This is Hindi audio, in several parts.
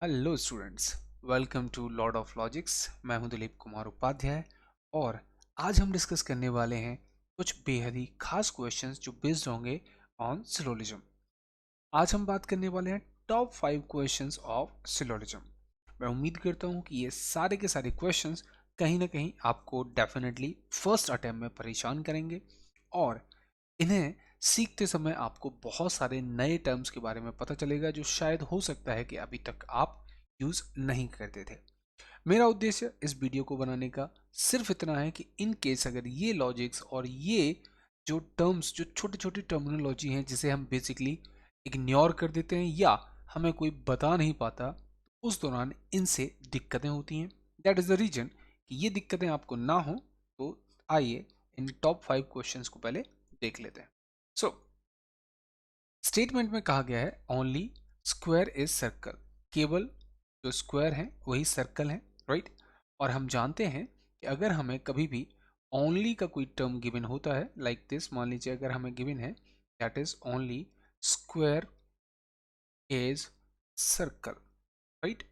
Hello students, welcome to lord of logics. मैं हूं दिलीप कुमार उपाध्याय और आज हम डिस्कस करने वाले हैं कुछ बेहद ही खास क्वेश्चंस जो बेस्ड होंगे ऑन सिलोजिज्म। आज हम बात करने वाले हैं टॉप 5 क्वेश्चंस ऑफ सिलोजिज्म। मैं उम्मीद करता हूं कि ये सारे के सारे क्वेश्चंस कहीं ना कहीं आपको डेफिनेटली फर्स्ट अटेम्प्ट में परेशान करेंगे और इन्हें सीखते समय आपको बहुत सारे नए टर्म्स के बारे में पता चलेगा जो शायद हो सकता है कि अभी तक आप यूज नहीं करते थे। मेरा उद्देश्य इस वीडियो को बनाने का सिर्फ इतना है कि इन केस अगर ये लॉजिक्स और ये जो टर्म्स जो छोटी छोटी टर्मिनोलॉजी हैं जिसे हम बेसिकली इग्नोर कर देते हैं या हमें कोई बता नहीं पाता, उस दौरान इनसे दिक्कतें होती हैं। दैट इज द रीजन कि ये दिक्कतें आपको ना हो। तो आइए इन टॉप 5 क्वेश्चंस को पहले देख लेते हैं। सो स्टेटमेंट में कहा गया है ओनली स्क्वायर इज सर्कल, केवल जो स्क्वायर है वही सर्कल है, राइट। और हम जानते हैं कि अगर हमें कभी भी ओनली का कोई टर्म गिवन होता है लाइक दिस, मान लीजिए अगर हमें गिवन है that is only square is circle, right.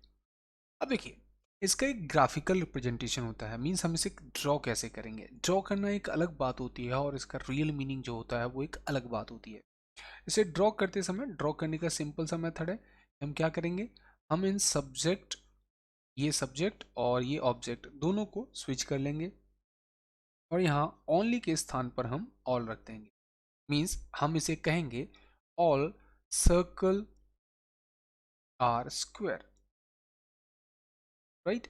अब देखिए इसका एक ग्राफिकल रिप्रेजेंटेशन होता है, मीन्स हम इसे ड्रॉ कैसे करेंगे। ड्रॉ करना एक अलग बात होती है और इसका रियल मीनिंग जो होता है वो एक अलग बात होती है। इसे ड्रॉ करते समय ड्रॉ करने का सिंपल सा मेथड है। हम क्या करेंगे, हम इन सब्जेक्ट, ये सब्जेक्ट और ये ऑब्जेक्ट दोनों को स्विच कर लेंगे और यहाँ ओनली के स्थान पर हम ऑल रख देंगे। मीन्स हम इसे कहेंगे all circle are square, right.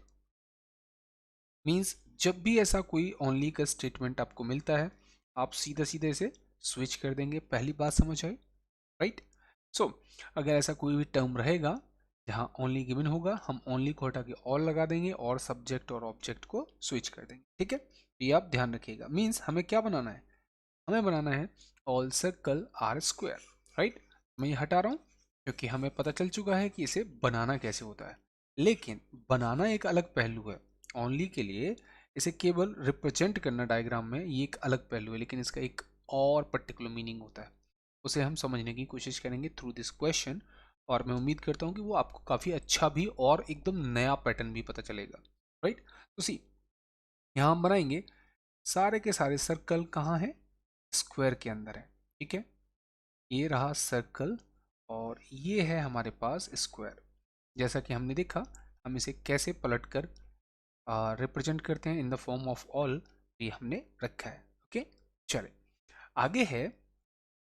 Means जब भी ऐसा कोई ओनली का स्टेटमेंट आपको मिलता है आप सीधा सीधा इसे स्विच कर देंगे। पहली बात समझ आई, राइट। सो अगर ऐसा कोई भी टर्म रहेगा जहाँ ओनली गिवन होगा, हम ओनली को हटा के ऑल लगा देंगे और सब्जेक्ट और ऑब्जेक्ट को स्विच कर देंगे, ठीक है। तो ये आप ध्यान रखिएगा। मीन्स हमें क्या बनाना है, हमें बनाना है all circle are square, right. मैं ये हटा रहा हूँ क्योंकि हमें पता चल चुका है कि इसे बनाना कैसे होता है। लेकिन बनाना एक अलग पहलू है, ओनली के लिए इसे केवल रिप्रेजेंट करना डायग्राम में ये एक अलग पहलू है, लेकिन इसका एक और पर्टिकुलर मीनिंग होता है। उसे हम समझने की कोशिश करेंगे थ्रू दिस क्वेश्चन और मैं उम्मीद करता हूँ कि वो आपको काफ़ी अच्छा भी और एकदम नया पैटर्न भी पता चलेगा, राइट। तो सी यहाँ हम बनाएंगे सारे के सारे सर्कल कहाँ हैं, स्क्वायर के अंदर है, ठीक है। ये रहा सर्कल और ये है हमारे पास स्क्वायर। जैसा कि हमने देखा हम इसे कैसे पलट कर रिप्रेजेंट करते हैं in the form of all, ये हमने रखा है, ओके। चले आगे है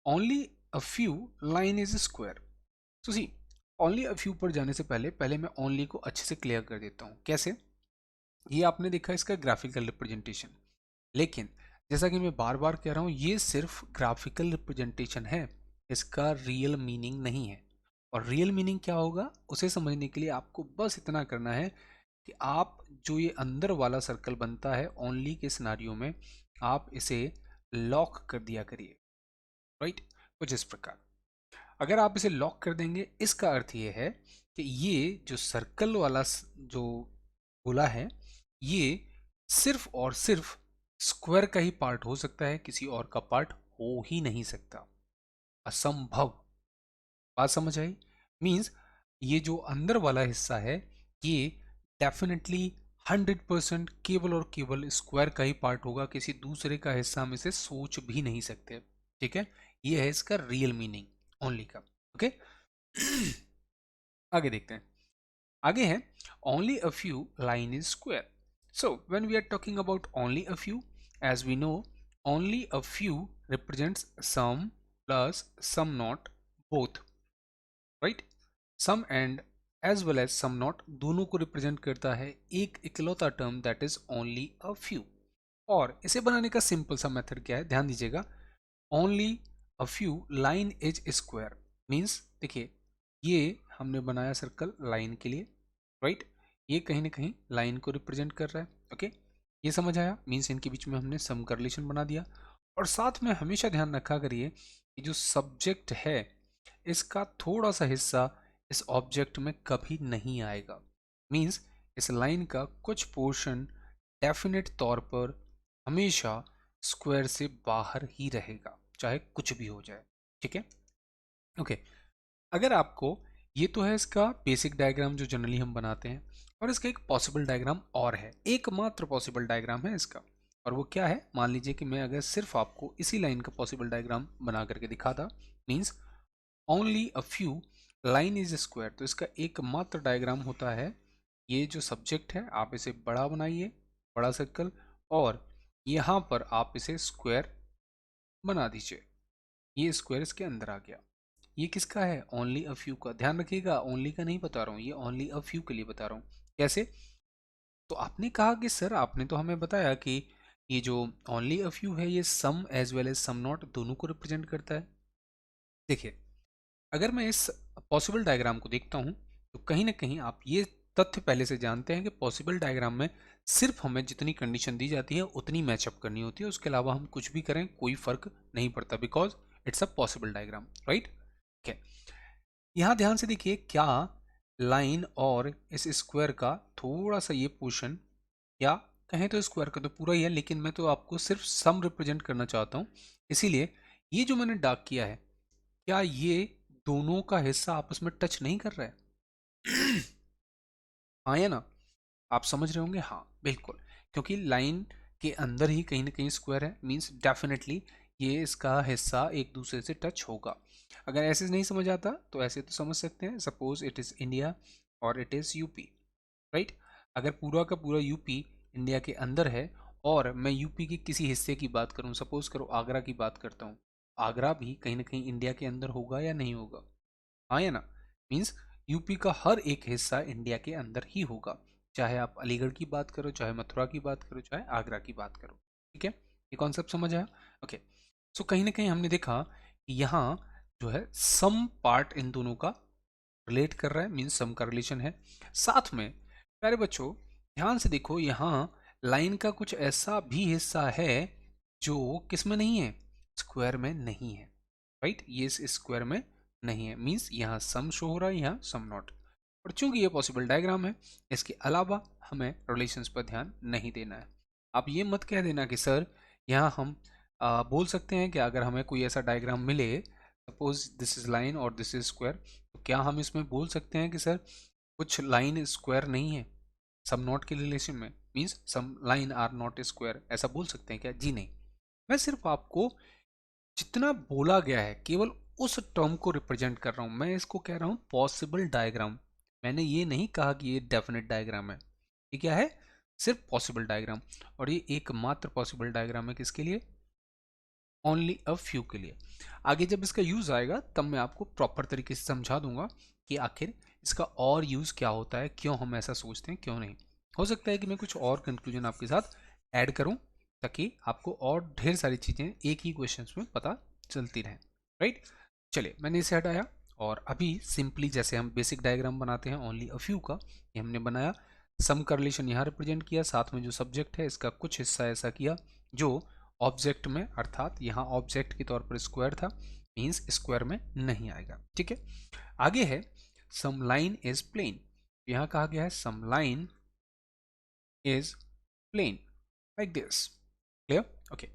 only a few line is square. तो सी ओनली अ फ्यू पर जाने से पहले पहले मैं ओनली को अच्छे से क्लियर कर देता हूँ। कैसे, ये आपने देखा इसका ग्राफिकल रिप्रेजेंटेशन, लेकिन जैसा कि मैं बार बार कह रहा हूँ ये सिर्फ ग्राफिकल रिप्रेजेंटेशन है, इसका रियल मीनिंग नहीं है। और रियल मीनिंग क्या होगा उसे समझने के लिए आपको बस इतना करना है कि आप जो ये अंदर वाला सर्कल बनता है ओनली के सिनारियो में आप इसे लॉक कर दिया करिए, राइट। कुछ इस प्रकार अगर आप इसे लॉक कर देंगे इसका अर्थ ये है कि ये जो सर्कल वाला जो गोला है ये सिर्फ और सिर्फ स्क्वायर का ही पार्ट हो सकता है, किसी और का पार्ट हो ही नहीं सकता, असंभव। बात समझ आई। मीन्स ये जो अंदर वाला हिस्सा है ये डेफिनेटली 100% केवल और केवल स्क्वायर का ही पार्ट होगा, किसी दूसरे का हिस्सा हम इसे सोच भी नहीं सकते, ठीक है। ये है इसका रियल मीनिंग ओनली का, ओके। आगे देखते हैं। आगे है only a few line is square. So when we are talking about only a few, as we know only a few represents some plus some not both, right. Some and as well as some not दोनों को रिप्रेजेंट करता है एक इकलौता term that is only a few. और इसे बनाने का सिंपल सा मेथड क्या है, ध्यान दीजिएगा। Only a few line is square means देखिए ये हमने बनाया सर्कल लाइन के लिए, राइट। ये कहीं ना कहीं लाइन को रिप्रेजेंट कर रहा है, ओके। ये समझ आया, मीन्स इनके बीच में हमने सम का रिलेशन बना दिया। और साथ में हमेशा ध्यान रखा करिए कि जो सब्जेक्ट है इसका थोड़ा सा हिस्सा इस ऑब्जेक्ट में कभी नहीं आएगा। मीन्स इस लाइन का कुछ पोर्शन डेफिनेट तौर पर हमेशा स्क्वायर से बाहर ही रहेगा चाहे कुछ भी हो जाए, ठीक है, ओके। अगर आपको ये तो है इसका बेसिक डायग्राम जो जनरली हम बनाते हैं, और इसका एक पॉसिबल डायग्राम और है, एकमात्र पॉसिबल डायग्राम है इसका। और वो क्या है, मान लीजिए कि मैं अगर सिर्फ आपको इसी लाइन का पॉसिबल डायग्राम बना करके दिखाता, means only a few line is square, तो इसका एकमात्र डायग्राम होता है ये जो सब्जेक्ट है, आप इसे बड़ा बनाइए, बड़ा सर्कल, और यहाँ पर आप इसे स्क्वायर बना दीजिए। ये स्क्वायर इसके अंदर आ गया। ये किसका है, ओनली अ फ्यू का। ध्यान रखिएगा, ओनली का नहीं बता रहा हूँ, ये ओनली अ फ्यू के लिए बता रहा हूँ। कैसे? तो आपने कहा कि सर आपने तो हमें बताया कि ये जो ओनली अ फ्यू है ये some as well as some not दोनों को रिप्रेजेंट करता है। देखिए, अगर मैं इस पॉसिबल डायग्राम को देखता हूं तो कहीं ना कहीं आप ये तथ्य पहले से जानते हैं कि पॉसिबल डायग्राम में सिर्फ हमें जितनी कंडीशन दी जाती है उतनी मैचअप करनी होती है, उसके अलावा हम कुछ भी करें कोई फर्क नहीं पड़ता, because it's a possible diagram, right. Okay, यहाँ ध्यान से देखिए, क्या लाइन और इस स्क्वायर का थोड़ा सा ये पोर्शन, या कहें तो स्क्वायर का तो पूरा ही है, लेकिन मैं तो आपको सिर्फ सम रिप्रेजेंट करना चाहता हूँ, इसीलिए ये जो मैंने डार्क किया है, क्या ये दोनों का हिस्सा आपस में टच नहीं कर रहा है? हाँ या ना? आप समझ रहे होंगे, हाँ बिल्कुल, क्योंकि लाइन के अंदर ही कहीं ना कहीं स्क्वायर है, मींस डेफिनेटली ये इसका हिस्सा एक दूसरे से टच होगा। अगर ऐसे नहीं समझ आता तो ऐसे तो समझ सकते हैं, सपोज इट इज इंडिया और इट इज यूपी, राइट। अगर पूरा का पूरा यूपी इंडिया के अंदर है और मैं यूपी के किसी हिस्से की बात करूं, सपोज करो आगरा की बात करता हूं, आगरा भी कहीं ना कहीं इंडिया के अंदर होगा या नहीं होगा? हाँ या ना? मीन्स यूपी का हर एक हिस्सा इंडिया के अंदर ही होगा, चाहे आप अलीगढ़ की बात करो, चाहे मथुरा की बात करो, चाहे आगरा की बात करो। ठीक है, ये कॉन्सेप्ट समझ आया? ओके, सो कहीं ना कहीं हमने देखा कि यहाँ जो है सम पार्ट इन दोनों का रिलेट कर रहा है, मीन्स सम का रिलेशन है। साथ में प्यारे बच्चों ध्यान से देखो, यहाँ लाइन का कुछ ऐसा भी हिस्सा है जो किस में नहीं है, स्क्वायर में नहीं है, राइट। ये इस स्क्वायर में नहीं है, मीन्स यहाँ सम शो हो रहा है, यहाँ सम नॉट। और चूंकि ये पॉसिबल डायग्राम है, इसके अलावा हमें रिलेशंस पर ध्यान नहीं देना है। आप ये मत कह देना कि सर यहाँ हम बोल सकते हैं कि अगर हमें कोई ऐसा डायग्राम मिले, सपोज दिस इज लाइन और दिस इज स्क्वायर, तो क्या हम इसमें बोल सकते हैं कि सर कुछ लाइन स्क्वायर नहीं है सम नॉट के रिलेशन में, means some line are not square, ऐसा बोल सकते हैं क्या? जी नहीं। मैं सिर्फ आपको जितना बोला गया है केवल उस टर्म को रिप्रेजेंट कर रहा हूं, मैं इसको कह रहा हूं पॉसिबल डायग्राम। मैंने ये नहीं कहा कि ये डेफिनेट डायग्राम है, ये क्या है, सिर्फ पॉसिबल डायग्राम। और ये एकमात्र पॉसिबल डायग्राम है किसके लिए, ओनली अ फ्यू के लिए। आगे जब इसका यूज आएगा तब मैं आपको प्रॉपर तरीके से समझा दूंगा कि आखिर इसका और यूज क्या होता है, क्यों हम ऐसा सोचते हैं, क्यों नहीं। हो सकता है कि मैं कुछ और कंक्लूजन आपके साथ ऐड करूं, ताकि आपको और ढेर सारी चीजें एक ही क्वेश्चन में पता चलती रहें, राइट। चलिए, मैंने इसे हटाया, और अभी सिंपली जैसे हम बेसिक डायग्राम बनाते हैं ओनली अ फ्यू का, ये हमने बनाया। सम का रिलेशन यहाँ रिप्रेजेंट किया, साथ में जो सब्जेक्ट है इसका कुछ हिस्सा ऐसा किया जो ऑब्जेक्ट में, अर्थात यहाँ ऑब्जेक्ट के तौर पर स्क्वायर था, मीन्स स्क्वायर में नहीं आएगा। ठीक है, आगे है सम लाइन इज प्लेन। यहाँ कहा गया है some line is plane like this. Clear? Okay,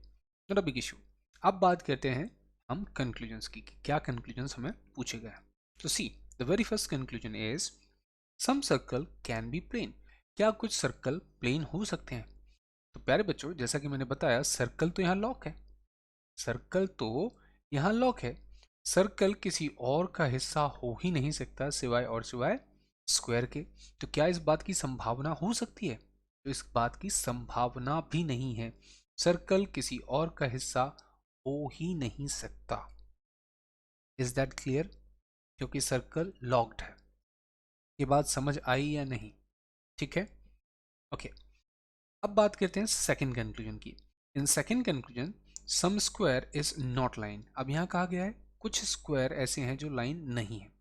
not a big issue. अब बात करते हैं हम कंक्लूजन्स की, कि क्या कंक्लूजन्स हमें पूछे गए। तो see, the very first conclusion is some circle can be plane. क्या कुछ सर्कल प्लेन हो सकते हैं? तो प्यारे बच्चों, जैसा कि मैंने बताया, सर्कल तो यहाँ लॉक है, सर्कल तो यहाँ लॉक है, सर्कल किसी और का हिस्सा हो ही नहीं सकता सिवाय और सिवाय स्क्वायर के। तो क्या इस बात की संभावना हो सकती है? तो इस बात की संभावना भी नहीं है, सर्कल किसी और का हिस्सा हो ही नहीं सकता। Is that clear? क्योंकि सर्कल लॉक्ड है। ये बात समझ आई या नहीं? ठीक है, ओके। अब बात करते हैं सेकंड कंक्लूजन की। In second conclusion some square is not line. अब यहाँ कहा गया है कुछ स्क्वायर ऐसे हैं जो लाइन नहीं है।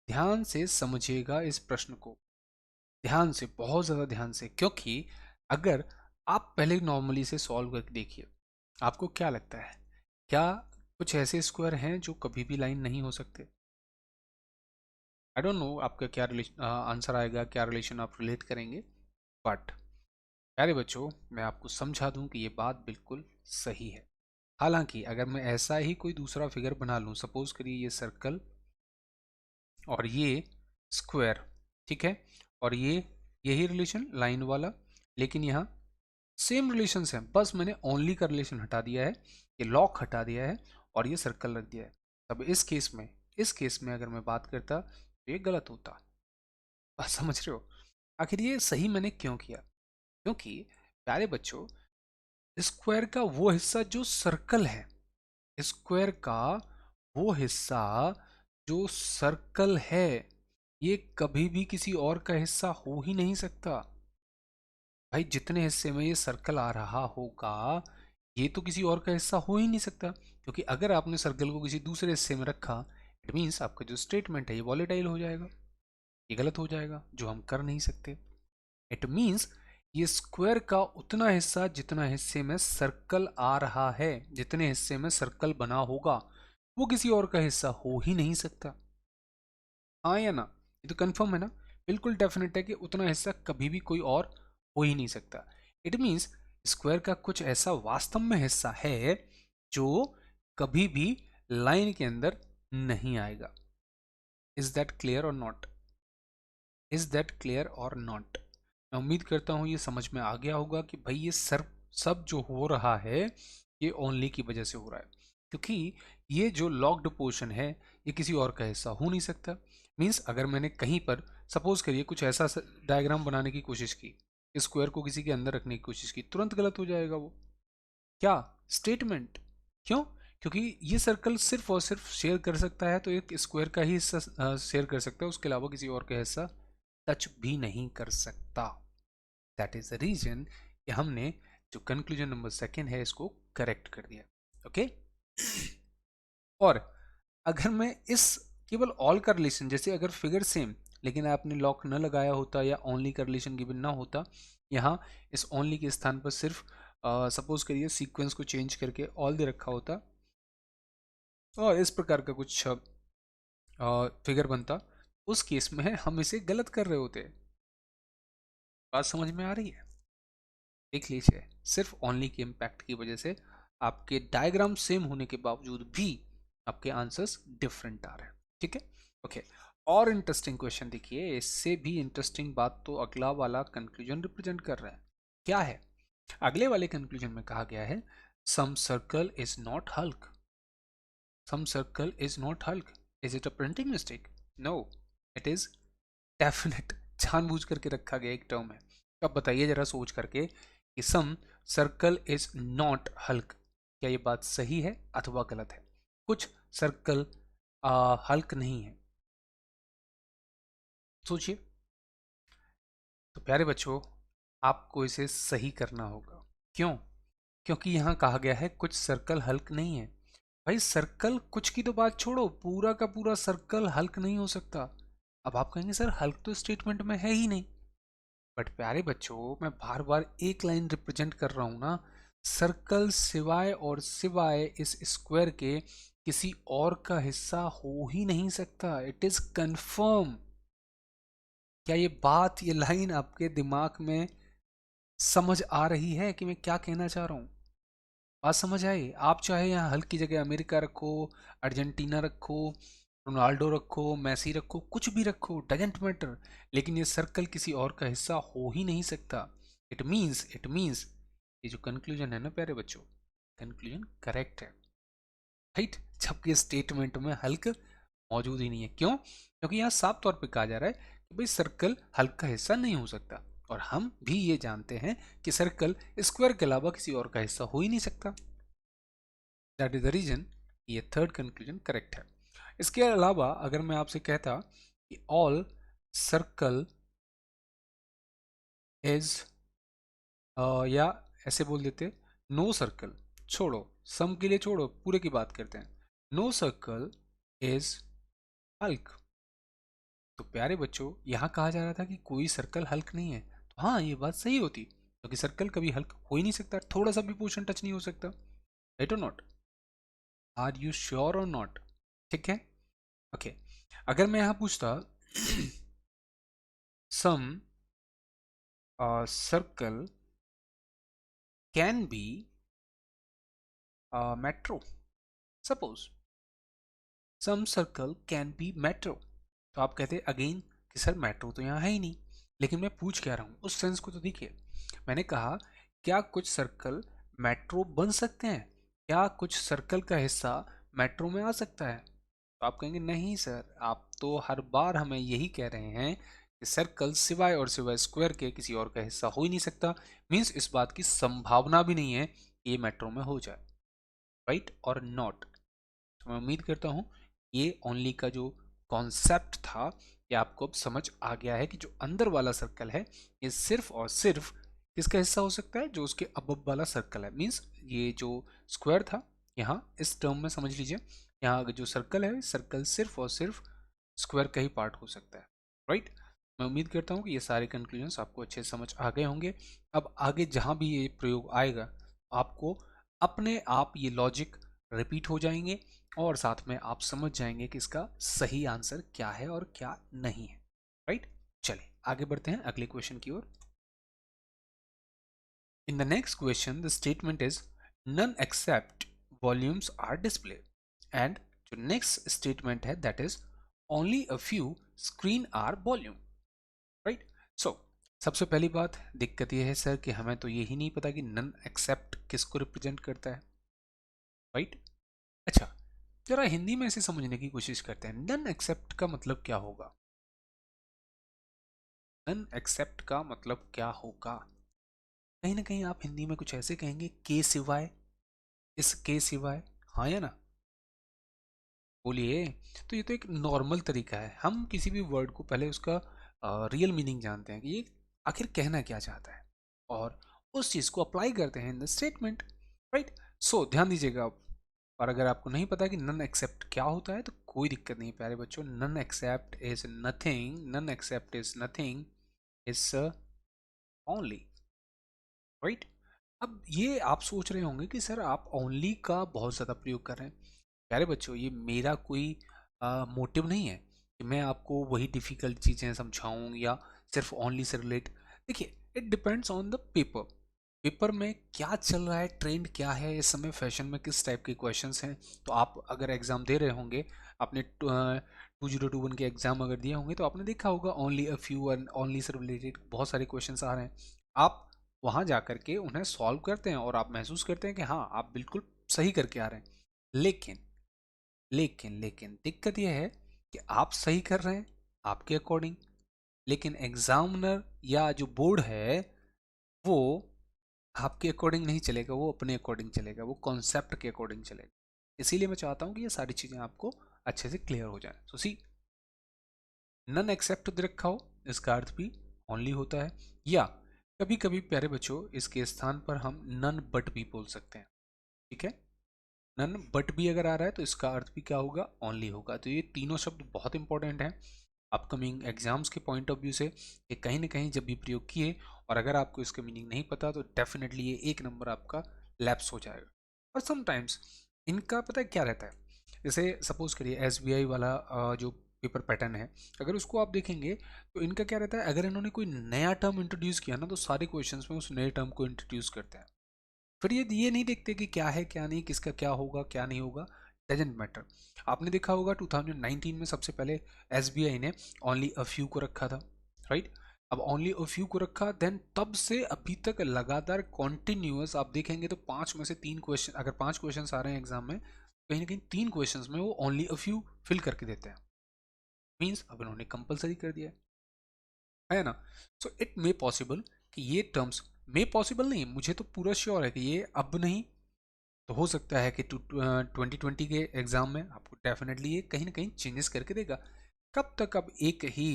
ध्यान से समझिएगा इस प्रश्न को, ध्यान से, बहुत ज्यादा ध्यान से, क्योंकि अगर आप पहले नॉर्मली से सॉल्व करके देखिए, आपको क्या लगता है, क्या कुछ ऐसे स्क्वायर हैं जो कभी भी लाइन नहीं हो सकते? आई डोंट नो आपका क्या आंसर आएगा, क्या रिलेशन आप रिलेट करेंगे, बट प्यारे बच्चों मैं आपको समझा दूं कि ये बात बिल्कुल सही है। हालांकि अगर मैं ऐसा ही कोई दूसरा फिगर बना लूं, सपोज करिए ये सर्कल और ये स्क्वायर, ठीक है। और ये यही रिलेशन लाइन वाला, लेकिन यहाँ सेम रिलेशंस हैं, बस मैंने ओनली का रिलेशन हटा दिया है, ये लॉक हटा दिया है और ये सर्कल रख दिया है। अब इस केस में अगर मैं बात करता तो ये गलत होता। बात समझ रहे हो? आखिर ये सही मैंने क्यों किया? क्योंकि प्यारे बच्चों, स्क्वायर का वो हिस्सा जो सर्कल है, स्क्वायर का वो हिस्सा जो सर्कल है, ये कभी भी किसी और का हिस्सा हो ही नहीं सकता। भाई जितने हिस्से में ये सर्कल आ रहा होगा, ये तो किसी और का हिस्सा हो ही नहीं सकता, क्योंकि अगर आपने सर्कल को किसी दूसरे हिस्से में रखा, इट मीन्स आपका जो स्टेटमेंट है ये वॉलेटाइल हो जाएगा, ये गलत हो जाएगा, जो हम कर नहीं सकते। इट मीन्स ये स्क्वायर का उतना हिस्सा जितना हिस्से में सर्कल आ रहा है, जितने हिस्से में सर्कल बना होगा, वो किसी और का हिस्सा हो ही नहीं सकता। हाँ या ना? ये तो कंफर्म है ना? बिल्कुल डेफिनेट है कि उतना हिस्सा कभी भी कोई और हो ही नहीं सकता। इट मीन्स स्क्वायर का कुछ ऐसा वास्तव में हिस्सा है जो कभी भी लाइन के अंदर नहीं आएगा। इज दैट क्लियर और नॉट? इज दैट क्लियर और नॉट? मैं उम्मीद करता हूँ ये समझ में आ गया होगा कि भाई ये सब जो हो रहा है ये ओनली की वजह से हो रहा है, क्योंकि ये जो लॉक्ड पोर्शन है ये किसी और का हिस्सा हो नहीं सकता। मीन्स अगर मैंने कहीं पर सपोज करिए कुछ ऐसा डायग्राम बनाने की कोशिश की, स्क्वायर को किसी के अंदर रखने की कोशिश की, तुरंत गलत हो जाएगा वो। क्या स्टेटमेंट? क्यों? क्योंकि ये सर्कल सिर्फ और सिर्फ शेयर कर सकता है तो एक स्क्वायर का ही हिस्सा शेयर कर सकता है, उसके अलावा किसी और का हिस्सा टच भी नहीं कर सकता। दैट इज द रीजन कि हमने जो कंक्लूजन नंबर सेकेंड है इसको करेक्ट कर दिया। ओके और अगर मैं इस केवल ऑल का रिलेशन, जैसे अगर फिगर सेम लेकिन आपने लॉक न लगाया होता या ओनली का रिलेशन गिवन ना होता, यहाँ इस ओनली के स्थान पर सिर्फ सपोज करिए सीक्वेंस को चेंज करके ऑल दे रखा होता और इस प्रकार का कुछ फिगर बनता, उस केस में हम इसे गलत कर रहे होते। बात समझ में आ रही है? देख लीजिए, सिर्फ ओनली के इम्पैक्ट की वजह से आपके डायग्राम सेम होने के बावजूद भी आपके आंसर्स डिफरेंट आ रहे हैं। ठीक है, ओके। और इंटरेस्टिंग क्वेश्चन देखिए, इससे भी इंटरेस्टिंग बात तो अगला वाला कंक्लूजन रिप्रेजेंट कर रहा है। क्या है? अगले वाले कंक्लूजन में कहा गया है some circle is not hulk. Some circle is not hulk. Is it a printing mistake? No, it is definite. जानबूझ करके रखा गया एक टर्म है। अब बताइए जरा सोच करके कि सम सर्कल इज नॉट हल्क, क्या ये बात सही है अथवा गलत है? कुछ सर्कल हल्क नहीं है, सोचिए। तो प्यारे बच्चों, आपको इसे सही करना होगा। क्यों? क्योंकि यहाँ कहा गया है कुछ सर्कल हल्क नहीं है। भाई सर्कल कुछ की तो बात छोड़ो, पूरा का पूरा सर्कल हल्क नहीं हो सकता। अब आप कहेंगे सर हल्क तो स्टेटमेंट में है ही नहीं। बट प्यारे बच्चों, मैं बार बार एक लाइन रिप्रेजेंट कर रहा हूं ना, सर्कल सिवाय और सिवाय इस स्क्वायर के किसी और का हिस्सा हो ही नहीं सकता। It is confirm. क्या ये बात, ये लाइन आपके दिमाग में समझ आ रही है कि मैं क्या कहना चाह रहा हूँ? बात समझ आई? आप चाहे यहाँ हल्क की जगह अमेरिका रखो, अर्जेंटीना रखो, रोनाल्डो रखो, मैसी रखो, कुछ भी रखो, डजेंट मैटर, लेकिन ये सर्कल किसी और का हिस्सा हो ही नहीं सकता। इट मीन्स ये जो कंक्लूजन है ना प्यारे बच्चों, कंक्लूजन करेक्ट है, राइट? जबकि स्टेटमेंट में हल्क मौजूद ही नहीं है। क्यों? क्योंकि यहाँ साफ तौर पे कहा जा रहा है कि भाई सर्कल हल्क का हिस्सा नहीं हो सकता, और हम भी ये जानते हैं कि सर्कल स्क्वायर के अलावा किसी और का हिस्सा हो ही नहीं सकता। दैट इज द रीजन ये थर्ड कंक्लूजन करेक्ट है। इसके अलावा अगर मैं आपसे कहता कि ऑल सर्कल इज, या ऐसे बोल देते नो सर्कल, छोड़ो सम के लिए, छोड़ो पूरे की बात करते हैं, नो सर्कल इज हल्क। तो प्यारे बच्चों, यहाँ कहा जा रहा था कि कोई सर्कल हल्क नहीं है, तो हाँ ये बात सही होती, क्योंकि सर्कल कभी हल्क हो ही नहीं सकता, थोड़ा सा भी पोर्शन टच नहीं हो सकता, राइट और नॉट? आर यू श्योर और नॉट? ठीक है, ओके। अगर मैं यहाँ पूछता some circle can be metro, suppose some circle can be metro, तो आप कहते अगेन कि सर मेट्रो तो यहाँ है ही नहीं, लेकिन मैं पूछ क्या रहा हूँ उस सेंस को तो देखिए। मैंने कहा क्या कुछ सर्कल मेट्रो बन सकते हैं, क्या कुछ सर्कल का हिस्सा मेट्रो में आ सकता है? तो आप कहेंगे नहीं सर, आप तो हर बार हमें यही कह रहे हैं कि सर्कल सिवाय और सिवाय स्क्वायर के किसी और का हिस्सा हो ही नहीं सकता। मीन्स इस बात की संभावना भी नहीं है कि ये मेट्रो में हो जाए, राइट और नॉट। तो मैं उम्मीद करता हूँ ये ओनली का जो कॉन्सेप्ट था ये आपको अब समझ आ गया है कि जो अंदर वाला सर्कल है ये सिर्फ और सिर्फ किसका हिस्सा हो सकता है, जो उसके अबब वाला सर्कल है। मीन्स ये जो स्क्वायर था यहाँ इस टर्म में समझ लीजिए, यहाँ जो सर्कल है सर्कल सिर्फ और सिर्फ स्क्वायर का ही पार्ट हो सकता है, राइट। मैं उम्मीद करता हूँ कि ये सारे कंक्लूजन्स आपको अच्छे से समझ आ गए होंगे। अब आगे जहाँ भी ये प्रयोग आएगा आपको अपने आप ये लॉजिक रिपीट हो जाएंगे और साथ में आप समझ जाएंगे कि इसका सही आंसर क्या है और क्या नहीं है, राइट। चलिए आगे बढ़ते हैं अगले क्वेश्चन की ओर। In the next question the statement is none except volumes are display and जो नेक्स्ट स्टेटमेंट है that is only a few screen are volume, right. So सबसे पहली बात दिक्कत यह है सर कि हमें तो यही नहीं पता कि नन एक्सेप्ट किसको रिप्रेजेंट करता है, राइट। अच्छा, जरा हिंदी में इसे समझने की कोशिश करते हैं। नन एक्सेप्ट का मतलब क्या होगा? नन एक्सेप्ट का मतलब क्या होगा? कहीं ना कहीं आप हिंदी में कुछ ऐसे कहेंगे के सिवाय, इस के सिवाय, हाँ या ना? बोलिए। तो ये तो एक नॉर्मल तरीका है, हम किसी भी वर्ड को पहले उसका रियल मीनिंग जानते हैं कि ये आखिर कहना क्या चाहता है और उस चीज़ को अप्लाई करते हैं इन द स्टेटमेंट, राइट। सो ध्यान दीजिएगा आप। और अगर आपको नहीं पता कि नन एक्सेप्ट क्या होता है तो कोई दिक्कत नहीं प्यारे बच्चों। None except is nothing, none except is nothing is only, right. अब ये आप सोच रहे होंगे कि सर आप ओनली का बहुत ज़्यादा प्रयोग कर रहे हैं। प्यारे बच्चों ये मेरा कोई मोटिव नहीं है कि मैं आपको वही डिफ़िकल्ट चीज़ें समझाऊं या सिर्फ ओनली से रिलेट। देखिए it depends on the paper, paper में क्या चल रहा है, ट्रेंड क्या है इस समय, फैशन में किस टाइप के क्वेश्चंस हैं। तो आप अगर एग्ज़ाम दे रहे होंगे, आपने 2021 के एग्ज़ाम अगर दिए होंगे तो आपने देखा होगा only a few and only say related बहुत सारे क्वेश्चंस आ रहे हैं। आप वहाँ जा करके उन्हें सॉल्व करते हैं और आप महसूस करते हैं कि हाँ आप बिल्कुल सही करके आ रहे हैं। लेकिन लेकिन लेकिन दिक्कत यह है कि आप सही कर रहे हैं आपके अकॉर्डिंग, लेकिन एग्जामिनर या जो बोर्ड है वो आपके अकॉर्डिंग नहीं चलेगा, वो अपने अकॉर्डिंग चलेगा, वो कॉन्सेप्ट के अकॉर्डिंग चलेगा। इसीलिए मैं चाहता हूँ कि ये सारी चीज़ें आपको अच्छे से क्लियर हो जाए। सो सी, नन एक्सेप्ट दे रखा हो इसका अर्थ भी ओनली होता है, या कभी कभी प्यारे बच्चों इसके स्थान पर हम नन बट भी बोल सकते हैं, ठीक है। नन बट भी अगर आ रहा है तो इसका अर्थ भी क्या होगा, ओनली होगा। तो ये तीनों शब्द बहुत इंपॉर्टेंट हैं अपकमिंग एग्जाम्स के पॉइंट ऑफ व्यू से, कि कहीं ना कहीं जब भी प्रयोग किए और अगर आपको इसका मीनिंग नहीं पता तो डेफिनेटली ये एक नंबर आपका लैप्स हो जाएगा। और समटाइम्स इनका पता है क्या रहता है, जैसे सपोज करिए एसबीआई वाला जो पेपर पैटर्न है, अगर उसको आप देखेंगे तो इनका क्या रहता है, अगर इन्होंने कोई नया टर्म इंट्रोड्यूस किया ना तो सारे क्वेश्चंस में उस नए टर्म को इंट्रोड्यूस करते हैं। फिर ये नहीं देखते कि क्या है क्या नहीं, किसका क्या होगा क्या नहीं होगा, डजेंट मैटर। आपने देखा होगा 2019 में सबसे पहले एसबीआई ने ओनली अ फ्यू को रखा था, राइट। अब ओनली अ फ्यू को रखा, देन तब से अभी तक लगातार कॉन्टिन्यूअस आप देखेंगे तो 5 में से 3 क्वेश्चन, अगर 5 क्वेश्चन आ रहे हैं एग्जाम में, कहीं ना कहीं 3 क्वेश्चन में वो ओनली अ फ्यू फिल करके देते हैं। मीन्स अब इन्होंने कंपलसरी कर दिया है ना। सो इट मे पॉसिबल कि ये टर्म्स, मे पॉसिबल नहीं, मुझे तो पूरा श्योर है कि ये अब नहीं तो हो सकता है कि 2020 के एग्ज़ाम में आपको डेफिनेटली ये कहीं ना कहीं चेंजेस करके देगा। कब तक अब एक ही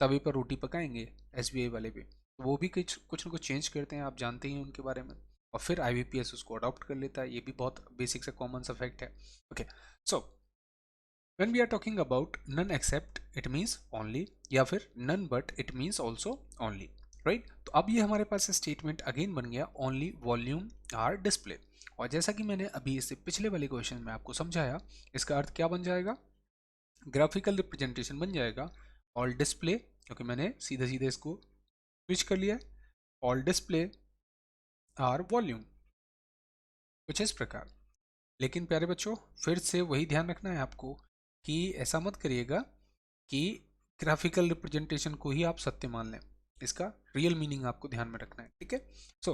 तवे पर रोटी पकाएंगे एसबीआई वाले पे, तो वो भी कुछ कुछ ना कुछ चेंज करते हैं, आप जानते ही हैं उनके बारे में। और फिर आईबीपीएस उसको अडॉप्ट कर लेता है, ये भी बहुत बेसिक सा कॉमन सा फैक्ट है। Okay, so when we are talking about none except it means only, या फिर none but it means also only, right. तो अब ये हमारे पास स्टेटमेंट अगेन बन गया ओनली वॉल्यूम आर डिस्प्ले। और जैसा कि मैंने अभी इससे पिछले वाले क्वेश्चन में आपको समझाया, इसका अर्थ क्या बन जाएगा, ग्राफिकल रिप्रेजेंटेशन बन जाएगा। ऑल डिस्प्ले, क्योंकि मैंने सीधे सीधे इसको स्विच कर लिया है, ऑल डिस्प्ले आर वॉल्यूम, कुछ इस प्रकार। लेकिन प्यारे बच्चों फिर से वही ध्यान रखना है आपको कि ऐसा मत करिएगा कि ग्राफिकल रिप्रेजेंटेशन को ही आप सत्य मान लें, इसका रियल मीनिंग आपको ध्यान में रखना है, ठीक है। सो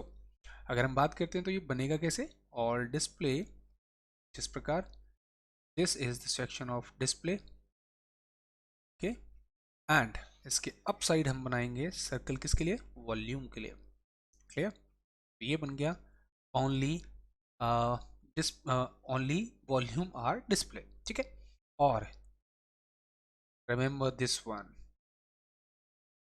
अगर हम बात करते हैं तो ये बनेगा कैसे, और डिस्प्ले जिस प्रकार, this is the section of display, okay, and इसके अप साइड हम बनाएंगे सर्कल किसके लिए, वॉल्यूम के लिए, क्लियर। ये बन गया only only volume are display, ठीक है। और रिमेंबर दिस वन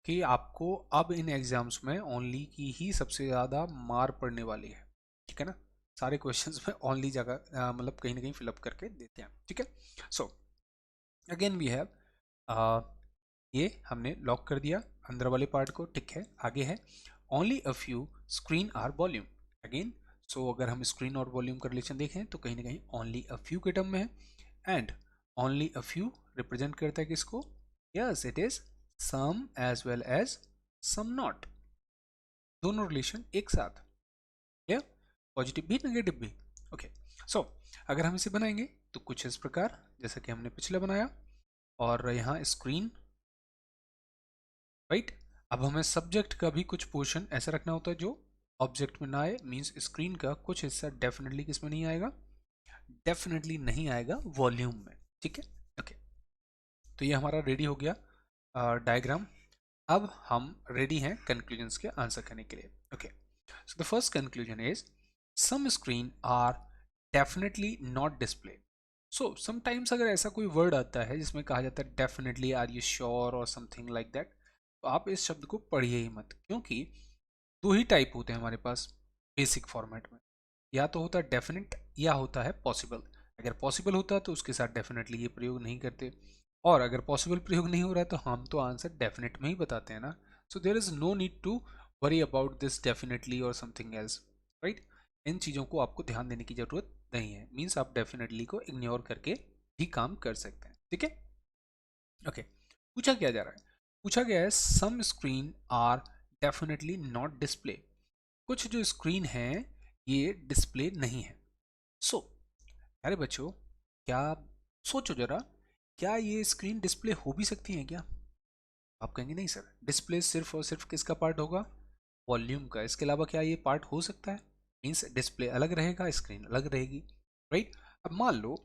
कि आपको अब इन एग्जाम्स में ओनली की ही सबसे ज़्यादा मार पड़ने वाली है, ठीक है ना। सारे क्वेश्चंस में ओनली जगह मतलब कहीं ना कहीं फिलअप करके देते हैं, ठीक है। सो अगेन वी हैव ये हमने लॉक कर दिया अंदर वाले पार्ट को, ठीक है। आगे है only a few screen are volume, again so अगर हम स्क्रीन और वॉल्यूम का रिलेशन देखें तो कहीं ना कहीं ओनली अ फ्यू के टर्म में है, and only a few represent करता है किसको, yes it is some as well as some not, दोनों रिलेशन एक साथ, या पॉजिटिव भी नेगेटिव भी, ओके। सो अगर हम इसे बनाएंगे तो कुछ इस प्रकार जैसा कि हमने पिछले बनाया, और यहाँ स्क्रीन, राइट। अब हमें सब्जेक्ट का भी कुछ पोर्शन ऐसा रखना होता है जो ऑब्जेक्ट में ना आए, मीन्स स्क्रीन का कुछ हिस्सा डेफिनेटली किस में नहीं आएगा, डेफिनेटली नहीं आएगा वॉल्यूम में, ठीक है, ओके। तो ये हमारा रेडी हो गया डायग्राम। अब हम रेडी हैं कंक्लूजन्स के आंसर करने के लिए, okay. So the first conclusion is some screen are definitely not display. So sometimes अगर ऐसा कोई वर्ड आता है जिसमें कहा जाता है डेफिनेटली, आर यू श्योर और समथिंग लाइक दैट, तो आप इस शब्द को पढ़िए ही मत, क्योंकि दो ही टाइप होते हैं हमारे पास बेसिक फॉर्मेट में, या तो होता है डेफिनेट या होता है पॉसिबल। अगर पॉसिबल होता है तो उसके साथ डेफिनेटली ये प्रयोग नहीं करते, और अगर पॉसिबल प्रयोग नहीं हो रहा है तो हम तो आंसर डेफिनेट में ही बताते हैं ना। So there is no need to worry about this definitely और समथिंग एल्स, राइट। इन चीज़ों को आपको ध्यान देने की जरूरत नहीं है, मीन्स आप डेफिनेटली को इग्नोर करके भी काम कर सकते हैं, ठीक है, ओके। पूछा क्या जा रहा है, पूछा गया है some screen are definitely not display, कुछ जो स्क्रीन है ये डिस्प्ले नहीं है। सो अरे बच्चों, क्या सोचो जरा, क्या ये स्क्रीन डिस्प्ले हो भी सकती है क्या? आप कहेंगे नहीं सर, डिस्प्ले सिर्फ और सिर्फ किसका पार्ट होगा, वॉल्यूम का, इसके अलावा क्या ये पार्ट हो सकता है? मीन्स डिस्प्ले अलग रहेगा, स्क्रीन अलग रहेगी, राइट। अब मान लो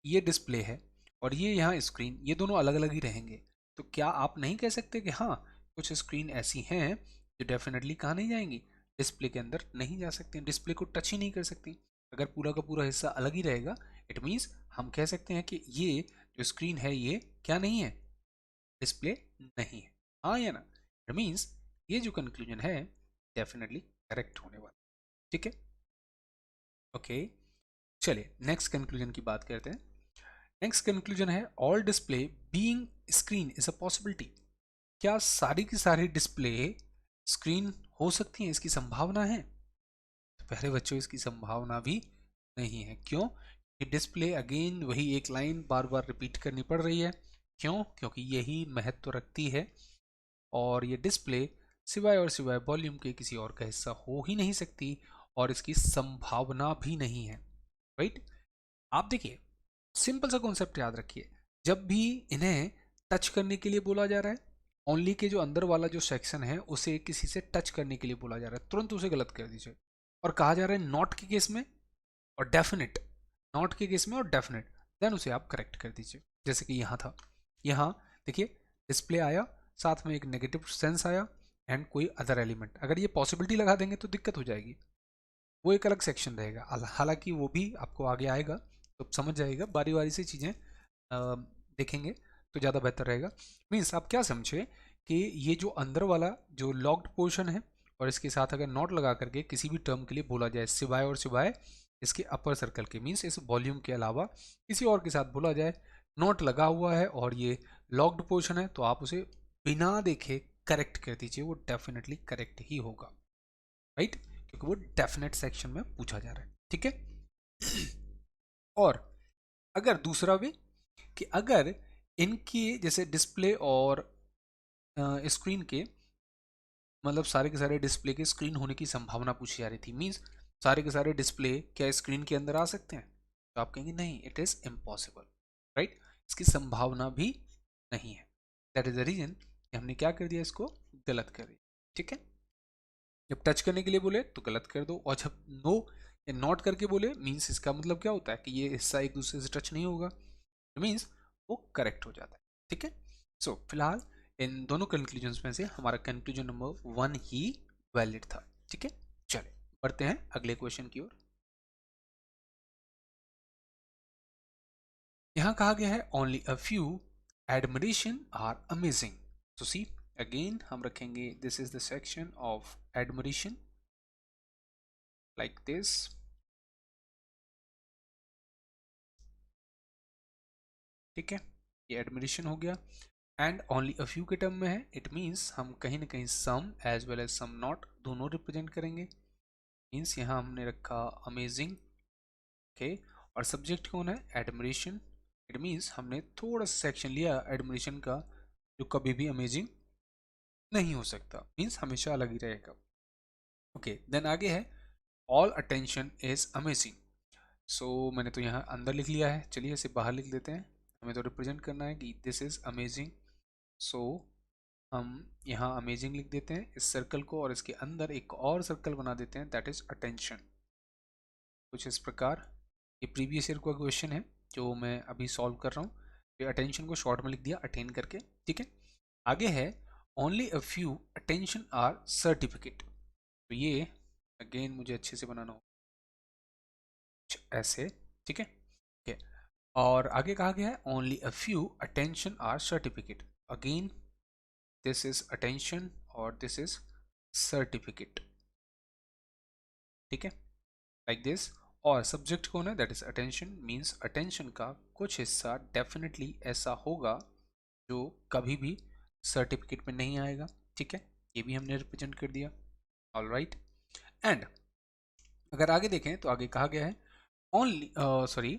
ये डिस्प्ले है और ये यहाँ स्क्रीन, ये दोनों अलग अलग ही रहेंगे, तो क्या आप नहीं कह सकते कि हाँ कुछ स्क्रीन ऐसी हैं जो डेफिनेटली कहाँ नहीं जाएंगी, डिस्प्ले के अंदर नहीं जा सकती, डिस्प्ले को टच ही नहीं कर सकती। अगर पूरा का पूरा हिस्सा अलग ही रहेगा, इट मीन्स हम कह सकते हैं कि ये जो स्क्रीन है ये क्या नहीं है, डिस्प्ले नहीं है, हाँ या ना। इट मीन्स ये जो कंक्लूजन है डेफिनेटली करेक्ट होने वाला, ठीक है, ओके। चलिए नेक्स्ट कंक्लूजन की बात करते हैं। नेक्स्ट कंक्लूजन है all display being screen is a possibility, क्या सारी की सारी डिस्प्ले स्क्रीन हो सकती है, इसकी संभावना है? तो पहले बच्चों इसकी संभावना भी नहीं है, क्यों कि डिस्प्ले अगेन वही एक लाइन बार बार रिपीट करनी पड़ रही है, क्यों, क्योंकि यही महत्व रखती है, और ये डिस्प्ले सिवाय और सिवाय वॉल्यूम के किसी और का हिस्सा हो ही नहीं सकती, और इसकी संभावना भी नहीं है, राइट। आप देखिए सिंपल सा कॉन्सेप्ट याद रखिए, जब भी इन्हें टच करने के लिए बोला जा रहा है, ओनली के जो अंदर वाला जो सेक्शन है उसे किसी से टच करने के लिए बोला जा रहा है, तुरंत उसे गलत कर दीजिए। और कहा जा रहा है नॉट के केस में और डेफिनेट, नॉट के केस में और डेफिनेट, देन उसे आप करेक्ट कर दीजिए। जैसे कि यहाँ था, यहाँ देखिए डिस्प्ले आया, साथ में एक नेगेटिव सेंस आया एंड कोई अदर एलिमेंट, अगर ये पॉसिबिलिटी लगा देंगे तो दिक्कत हो जाएगी, वो एक अलग सेक्शन रहेगा, हालांकि वो भी आपको आगे आएगा तो समझ जाएगा, बारी बारी से चीज़ें देखेंगे तो ज़्यादा बेहतर रहेगा। मीन्स आप क्या समझे कि ये जो अंदर वाला जो लॉक्ड पोर्शन है और इसके साथ अगर नॉट लगा करके किसी भी टर्म के लिए बोला जाए सिवाय और सिवाय इसके अपर सर्कल के, मीन्स इस वॉल्यूम के अलावा किसी और के साथ बोला जाए, नॉट लगा हुआ है और ये लॉक्ड पोर्शन है, तो आप उसे बिना देखे करेक्ट कर दीजिए, वो डेफिनेटली करेक्ट ही होगा, राइट, क्योंकि वो डेफिनेट सेक्शन में पूछा जा रहा है, ठीक है। और अगर दूसरा वे कि अगर इनकी जैसे डिस्प्ले और स्क्रीन के मतलब सारे के सारे डिस्प्ले के स्क्रीन होने की संभावना पूछी जा रही थी, मींस सारे के सारे डिस्प्ले क्या स्क्रीन के अंदर आ सकते हैं, तो आप कहेंगे नहीं, इट इज इम्पॉसिबल, राइट, इसकी संभावना भी नहीं है। दैट इज द रीजन कि हमने क्या कर दिया, इसको गलत कर दिया। ठीक है, जब टच करने के लिए बोले तो गलत कर दो, और जब नो या नॉट करके बोले मीन्स इसका मतलब क्या होता है कि ये हिस्सा एक दूसरे से टच नहीं होगा, मीन्स वो करेक्ट हो जाता है। ठीक है, सो फिलहाल इन दोनों कंक्लूजन में से हमारा कंक्लूजन नंबर 1 ही वैलिड था। ठीक है, चले बढ़ते हैं अगले क्वेश्चन की ओर। यहां कहा गया है only a few admiration are amazing. तो सी अगेन हम रखेंगे this is the section of admiration like this. ठीक है, ये एडमिरेशन हो गया एंड ओनली अ फ्यू के टर्म में है, इट मीन्स हम कहीं ना कहीं some as well as some not दोनों रिप्रेजेंट करेंगे। मीन्स यहाँ हमने रखा अमेजिंग। ओके, और सब्जेक्ट कौन है, एडमिरेशन। इट मीन्स हमने थोड़ा सा सेक्शन लिया एडमिरेशन का जो कभी भी अमेजिंग नहीं हो सकता, मीन्स हमेशा अलग ही रहेगा। ओके, देन आगे है ऑल अटेंशन इज अमेजिंग। सो मैंने तो यहाँ अंदर लिख लिया है, चलिए इसे बाहर लिख देते हैं, हमें तो रिप्रेजेंट करना है कि दिस इज अमेजिंग। सो हम यहाँ अमेजिंग लिख देते हैं इस सर्कल को, और इसके अंदर एक और सर्कल बना देते हैं दैट इज अटेंशन। कुछ इस प्रकार, ये प्रीवियस ईयर का क्वेश्चन है जो मैं अभी सॉल्व कर रहा हूँ। तो अटेंशन को शॉर्ट में लिख दिया अटेन करके। ठीक है, आगे है only a few attention are certificate. तो ये अगेन मुझे अच्छे से बनाना हो ऐसे। ठीक है, okay. और आगे कहा गया है only a few attention are certificate. Again this is attention और दिस इज सर्टिफिकेट। ठीक है, लाइक दिस। और सब्जेक्ट कौन है, that is attention, means attention का कुछ हिस्सा डेफिनेटली ऐसा होगा जो कभी भी सर्टिफिकेट में नहीं आएगा। ठीक है, ये भी हमने रिप्रेजेंट कर दिया। ऑल राइट, एंड अगर आगे देखें तो आगे कहा गया है only sorry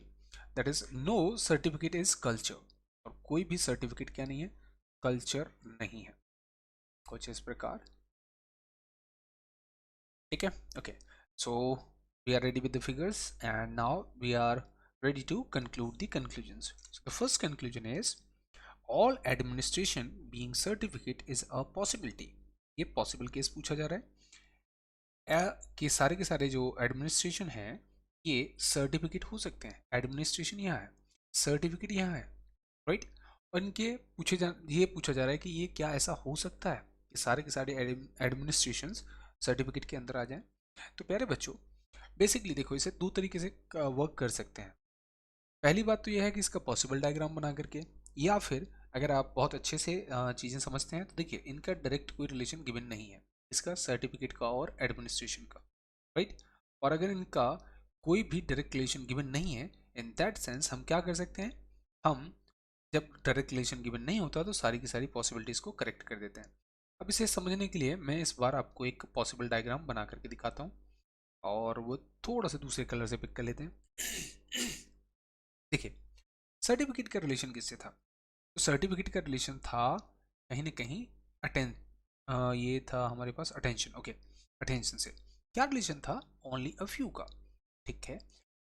that is no certificate is culture. और कोई भी सर्टिफिकेट क्या नहीं है, कल्चर नहीं है, कुछ इस प्रकार। ठीक है, okay, so we are ready with the figures and now we are ready to conclude the conclusions. So the first conclusion is all administration being certificate is a possibility. ये possible case पूछा जा रहा है कि सारे के सारे जो एडमिनिस्ट्रेशन हैं ये सर्टिफिकेट हो सकते हैं। एडमिनिस्ट्रेशन यहाँ है, सर्टिफिकेट यहाँ है, राइट। और इनके ये पूछा जा रहा है कि ये क्या ऐसा हो सकता है कि सारे के सारे एडमिनिस्ट्रेशन सर्टिफिकेट के अंदर आ जाएं। तो प्यारे बच्चों, बेसिकली देखो इसे दो तरीके से वर्क कर सकते हैं। पहली बात तो यह है कि इसका पॉसिबल डायग्राम बना करके, या फिर अगर आप बहुत अच्छे से चीज़ें समझते हैं तो देखिए इनका डायरेक्ट कोई रिलेशन गिवन नहीं है, इसका सर्टिफिकेट का और एडमिनिस्ट्रेशन का, राइट। और अगर इनका कोई भी डायरेक्ट रिलेशन गिवन नहीं है, इन दैट सेंस हम क्या कर सकते हैं, हम जब डायरेक्ट रिलेशन गिवन नहीं होता तो सारी की सारी पॉसिबिलिटीज़ को करेक्ट कर देते हैं। अब इसे समझने के लिए मैं इस बार आपको एक पॉसिबल डायग्राम बना करके दिखाता हूँ, और वो थोड़ा सा दूसरे कलर से पिक कर लेते हैं। देखिए सर्टिफिकेट का रिलेशन किससे था, तो सर्टिफिकेट का रिलेशन था कहीं ना कहीं अटेंशन, ये था हमारे पास अटेंशन। ओके, अटेंशन से क्या रिलेशन था, ओनली अ फ्यू का। ठीक है,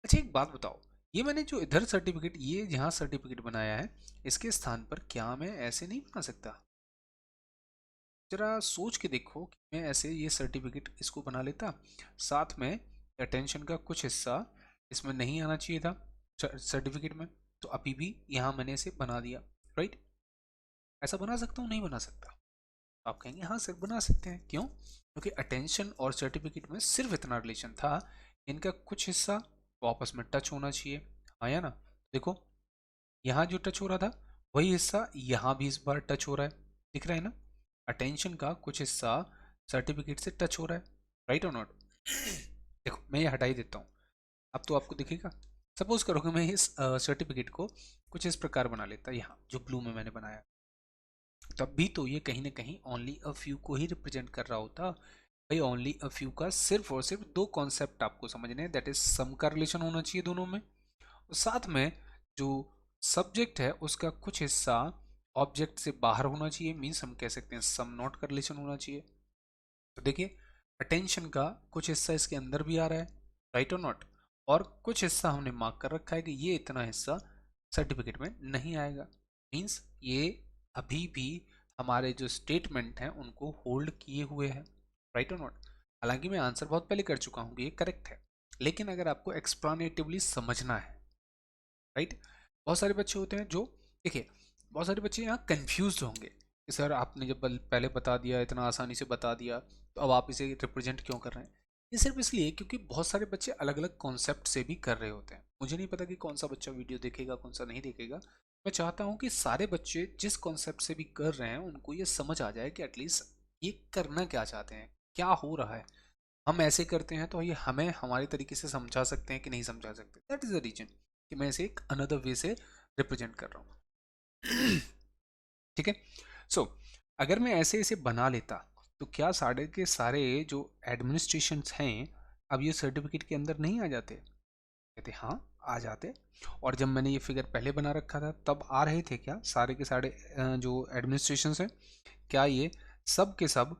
अच्छा एक बात बताओ, ये मैंने जो इधर सर्टिफिकेट, ये जहाँ सर्टिफिकेट बनाया है इसके स्थान पर क्या मैं ऐसे नहीं बना सकता, जरा सोच के देखो कि मैं ऐसे ये सर्टिफिकेट इसको बना लेता, साथ में अटेंशन का कुछ हिस्सा इसमें नहीं आना चाहिए था सर्टिफिकेट में, तो अभी भी यहाँ मैंने इसे बना दिया, राइट। ऐसा बना सकता हूँ, नहीं बना सकता, आप कहेंगे हाँ सर बना सकते हैं, क्यों, क्योंकि अटेंशन और सर्टिफिकेट में सिर्फ इतना रिलेशन था, इनका कुछ हिस्सा तो आपस में टच होना चाहिए, हाँ या ना। देखो यहाँ जो टच हो रहा था वही हिस्सा यहाँ भी इस बार टच हो रहा है, दिख रहा है ना, अटेंशन का कुछ हिस्सा सर्टिफिकेट से टच हो रहा है, राइट और नॉट। देखो मैं ये हटा ही देता हूँ, अब तो आपको दिखेगा। सपोज करो कि मैं इस सर्टिफिकेट को कुछ इस प्रकार बना लेता, यहाँ जो ब्लू में मैंने बनाया, तब भी तो ये कहीं ना कहीं ओनली अ फ्यू को ही रिप्रेजेंट कर रहा होता। भाई ओनली अ फ्यू का सिर्फ और सिर्फ दो कॉन्सेप्ट आपको समझने हैं, दैट इज सम का रिलेशन होना चाहिए दोनों में, और साथ में जो सब्जेक्ट है उसका कुछ हिस्सा ऑब्जेक्ट से बाहर होना चाहिए, मीन्स हम कह सकते हैं सम नॉट का रिलेशन होना चाहिए। तो देखिए अटेंशन का कुछ हिस्सा इसके अंदर भी आ रहा है, राइट और नॉट, और कुछ हिस्सा हमने मार्क कर रखा है कि ये इतना हिस्सा सर्टिफिकेट में नहीं आएगा, मीन्स ये अभी भी हमारे जो स्टेटमेंट हैं उनको होल्ड किए हुए हैं, राइट और नॉट। हालांकि मैं आंसर बहुत पहले कर चुका हूँ कि ये करेक्ट है, लेकिन अगर आपको एक्सप्लेनेटिवली समझना है, राइट। बहुत सारे बच्चे होते हैं जो, देखिए, बहुत सारे बच्चे यहाँ कंफ्यूज होंगे कि सर आपने जब पहले बता दिया, इतना आसानी से बता दिया, तो अब आप इसे रिप्रेजेंट क्यों कर रहे हैं। ये सिर्फ इसलिए क्योंकि बहुत सारे बच्चे अलग अलग कॉन्सेप्ट से भी कर रहे होते हैं। मुझे नहीं पता कि कौन सा बच्चा वीडियो देखेगा, कौन सा नहीं देखेगा। मैं चाहता हूँ कि सारे बच्चे जिस कॉन्सेप्ट से भी कर रहे हैं उनको ये समझ आ जाए कि एटलीस्ट ये करना क्या चाहते हैं, क्या हो रहा है। हम ऐसे करते हैं तो ये हमें हमारे तरीके से समझा सकते हैं कि नहीं समझा सकते, दैट इज द रीजन कि मैं इसे एक अनदर वे से रिप्रेजेंट कर रहा हूँ। ठीक है। सो अगर मैं ऐसे इसे बना लेता तो क्या सारे के सारे जो एडमिनिस्ट्रेशन हैं अब ये सर्टिफिकेट के अंदर नहीं आ जाते? कहते हाँ, आ जाते। और जब मैंने ये फिगर पहले बना रखा था तब आ रहे थे क्या सारे के सारे जो एडमिनिस्ट्रेशन हैं, क्या ये सब के सब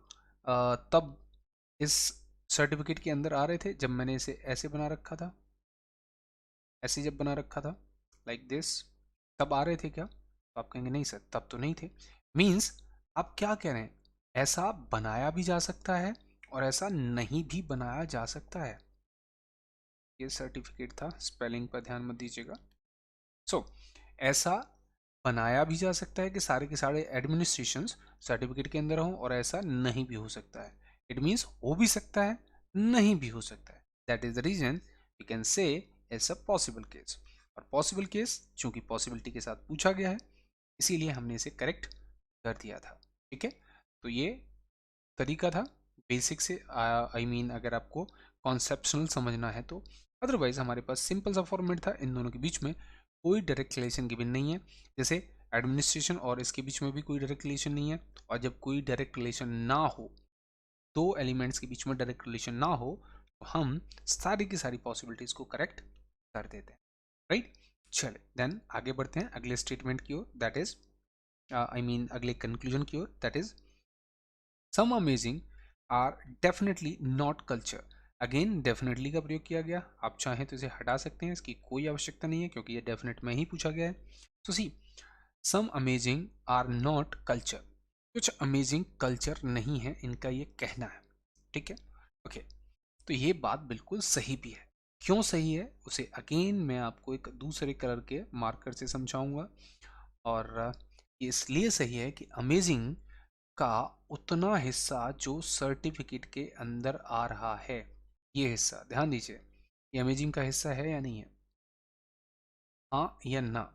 तब इस सर्टिफिकेट के अंदर आ रहे थे जब मैंने इसे ऐसे बना रखा था, ऐसे जब बना रखा था लाइक दिस, तब आ रहे थे क्या? तो आप कहेंगे नहीं सर तब तो नहीं थे। मीन्स आप क्या कह रहे हैं, ऐसा बनाया भी जा सकता है और ऐसा नहीं भी बनाया जा सकता है। ये सर्टिफिकेट था, स्पेलिंग पर ध्यान मत दीजिएगा। सो ऐसा बनाया भी जा सकता है कि सारे के सारे एडमिनिस्ट्रेशन सर्टिफिकेट के अंदर हों, और ऐसा नहीं भी हो सकता है। इट मीन्स हो भी सकता है, नहीं भी हो सकता है। That is the reason we can say it's a possible case. और पॉसिबल केस चूंकि पॉसिबिलिटी के साथ पूछा गया है, इसीलिए हमने इसे करेक्ट कर दिया था। ठीक है, तो ये तरीका था बेसिक से, आई मीन अगर आपको कॉन्सेप्शनल समझना है तो। अदरवाइज हमारे पास सिंपल सा फॉर्मेट था, इन दोनों के बीच में कोई डायरेक्ट रिलेशन गिवन नहीं है। जैसे एडमिनिस्ट्रेशन और इसके बीच में भी कोई डायरेक्ट रिलेशन नहीं है, और जब कोई डायरेक्ट रिलेशन ना हो, दो एलिमेंट्स के बीच में डायरेक्ट रिलेशन ना हो, तो हम सारी की सारी पॉसिबिलिटीज को करेक्ट कर देते हैं, राइट। चले देन आगे बढ़ते हैं अगले स्टेटमेंट की ओर, दैट इज आई मीन अगले कंक्लूजन की ओर, that is some amazing are definitely not culture. Again definitely का प्रयोग किया गया, आप चाहें तो इसे हटा सकते हैं, इसकी कोई आवश्यकता नहीं है क्योंकि ये डेफिनेट में ही पूछा गया है। तो see, some amazing are not culture, कुछ अमेजिंग कल्चर नहीं है, इनका ये कहना है। ठीक है, ओके। तो ये बात बिल्कुल सही भी है। क्यों सही है उसे अगेन मैं आपको एक दूसरे कलर के मार्कर से समझाऊंगा। और ये इसलिए सही है कि अमेजिंग का उतना हिस्सा जो सर्टिफिकेट के अंदर आ रहा है, ये हिस्सा ध्यान दीजिए, ये अमेजिंग का हिस्सा है या नहीं है, हाँ या ना।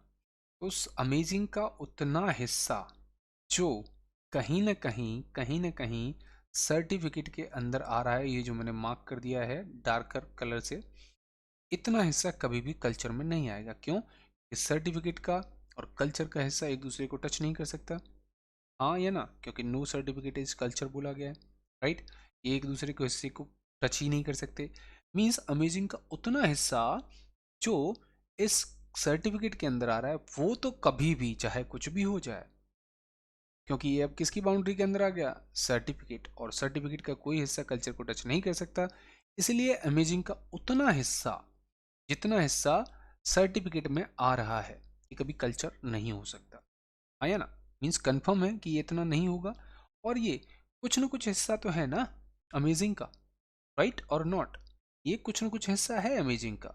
उस अमेजिंग का उतना हिस्सा जो कहीं ना कहीं सर्टिफिकेट के अंदर आ रहा है, ये जो मैंने मार्क कर दिया है डार्कर कलर से, इतना हिस्सा कभी भी कल्चर में नहीं आएगा। क्यों? इस सर्टिफिकेट का और कल्चर का हिस्सा एक दूसरे को टच नहीं कर सकता, हाँ या ना, क्योंकि नो सर्टिफिकेट इज कल्चर बोला गया है, राइट। ये एक दूसरे को हिस्से को टच ही नहीं कर सकते। मीन्स अमेजिंग का उतना हिस्सा जो इस सर्टिफिकेट के अंदर आ रहा है वो तो कभी भी चाहे कुछ भी हो जाए, क्योंकि ये अब किसकी बाउंड्री के अंदर आ गया, सर्टिफिकेट, और सर्टिफिकेट का कोई हिस्सा कल्चर को टच नहीं कर सकता। इसलिए अमेजिंग का उतना हिस्सा, जितना हिस्सा सर्टिफिकेट में आ रहा है, ये कभी कल्चर नहीं हो सकता, आया ना। मीन्स कंफर्म है कि ये इतना नहीं होगा। और ये कुछ ना कुछ हिस्सा तो है ना अमेजिंग का, राइट और नॉट, ये कुछ ना कुछ हिस्सा है अमेजिंग का,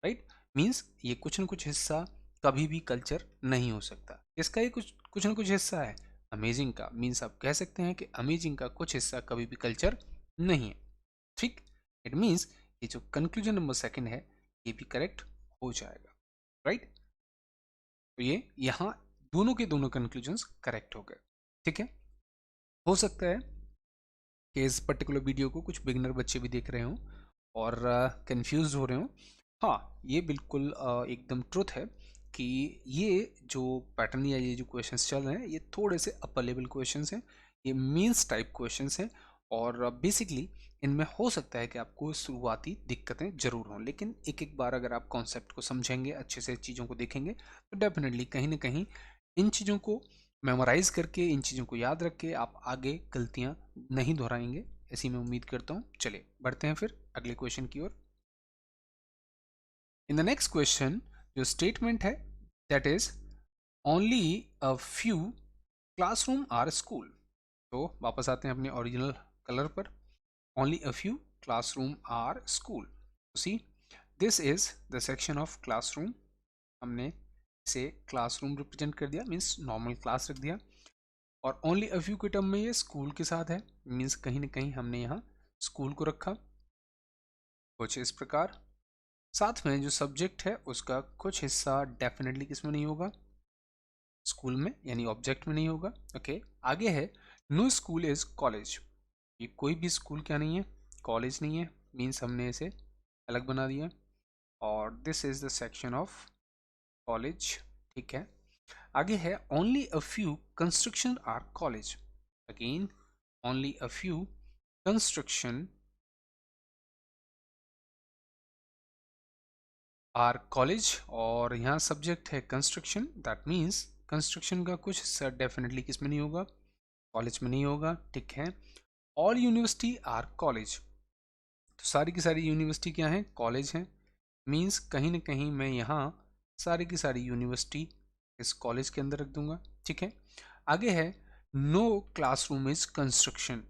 राइट। मीन्स ये कुछ ना कुछ हिस्सा कभी भी कल्चर नहीं हो सकता, इसका ये कुछ कुछ ना कुछ हिस्सा है अमेजिंग का। मीन्स आप कह सकते हैं कि अमेजिंग का कुछ हिस्सा कभी भी कल्चर नहीं है, ठीक। इट मीन्स ये जो कंक्लूजन नंबर सेकंड है ये भी करेक्ट हो जाएगा, राइट। तो ये यहाँ दोनों के दोनों कंक्लूजन्स करेक्ट हो गए, ठीक है। हो सकता है कि इस पर्टिकुलर वीडियो को कुछ बिगनर बच्चे भी देख रहे हों और कंफ्यूज हो रहे हों। हाँ, ये बिल्कुल एकदम ट्रुथ है कि ये जो पैटर्न या ये जो क्वेश्चंस चल रहे हैं ये थोड़े से अपर लेवल क्वेश्चंस हैं, ये मीन्स टाइप क्वेश्चंस हैं। और बेसिकली इनमें हो सकता है कि आपको शुरुआती दिक्कतें ज़रूर हों, लेकिन एक एक बार अगर आप कॉन्सेप्ट को समझेंगे, अच्छे से चीज़ों को देखेंगे, तो डेफिनेटली कहीं ना कहीं इन चीज़ों को मेमोराइज करके, इन चीज़ों को याद रख के आप आगे गलतियाँ नहीं दोहराएंगे, ऐसी मैं उम्मीद करता हूँ। चलिए बढ़ते हैं फिर अगले क्वेश्चन की ओर। इन द नेक्स्ट क्वेश्चन जो स्टेटमेंट है that is only a few classroom are school. तो वापस आते हैं अपने ओरिजिनल कलर पर। Only a few classroom are school. See this is the section of classroom. हमने इसे क्लासरूम रिप्रेजेंट कर दिया, मीन्स नॉर्मल क्लास रख दिया। और ओनली अ फ्यू के टर्म में ये स्कूल के साथ है, मीन्स कहीं ना कहीं हमने यहाँ स्कूल को रखा कुछ इस प्रकार। साथ में जो सब्जेक्ट है उसका कुछ हिस्सा डेफिनेटली किसमें नहीं होगा, स्कूल में, यानी ऑब्जेक्ट में नहीं होगा। ओके आगे है नो स्कूल इज कॉलेज। ये कोई भी स्कूल क्या नहीं है, कॉलेज नहीं है, मीन्स हमने इसे अलग बना दिया। और this is the section of college. ठीक है, आगे है only a few construction are college. Again only a few construction are college, और यहाँ सब्जेक्ट है कंस्ट्रक्शन, दैट मीन्स कंस्ट्रक्शन का कुछ हिस्सा डेफिनेटली किसमें नहीं होगा, कॉलेज में नहीं होगा। ठीक है, ऑल यूनिवर्सिटी आर कॉलेज। तो सारी की सारी यूनिवर्सिटी क्या है, कॉलेज है, मीन्स कहीं ना कहीं मैं यहाँ सारी की सारी यूनिवर्सिटी इस कॉलेज के अंदर रख दूंगा। ठीक है, आगे है नो क्लासरूम इज कंस्ट्रक्शन।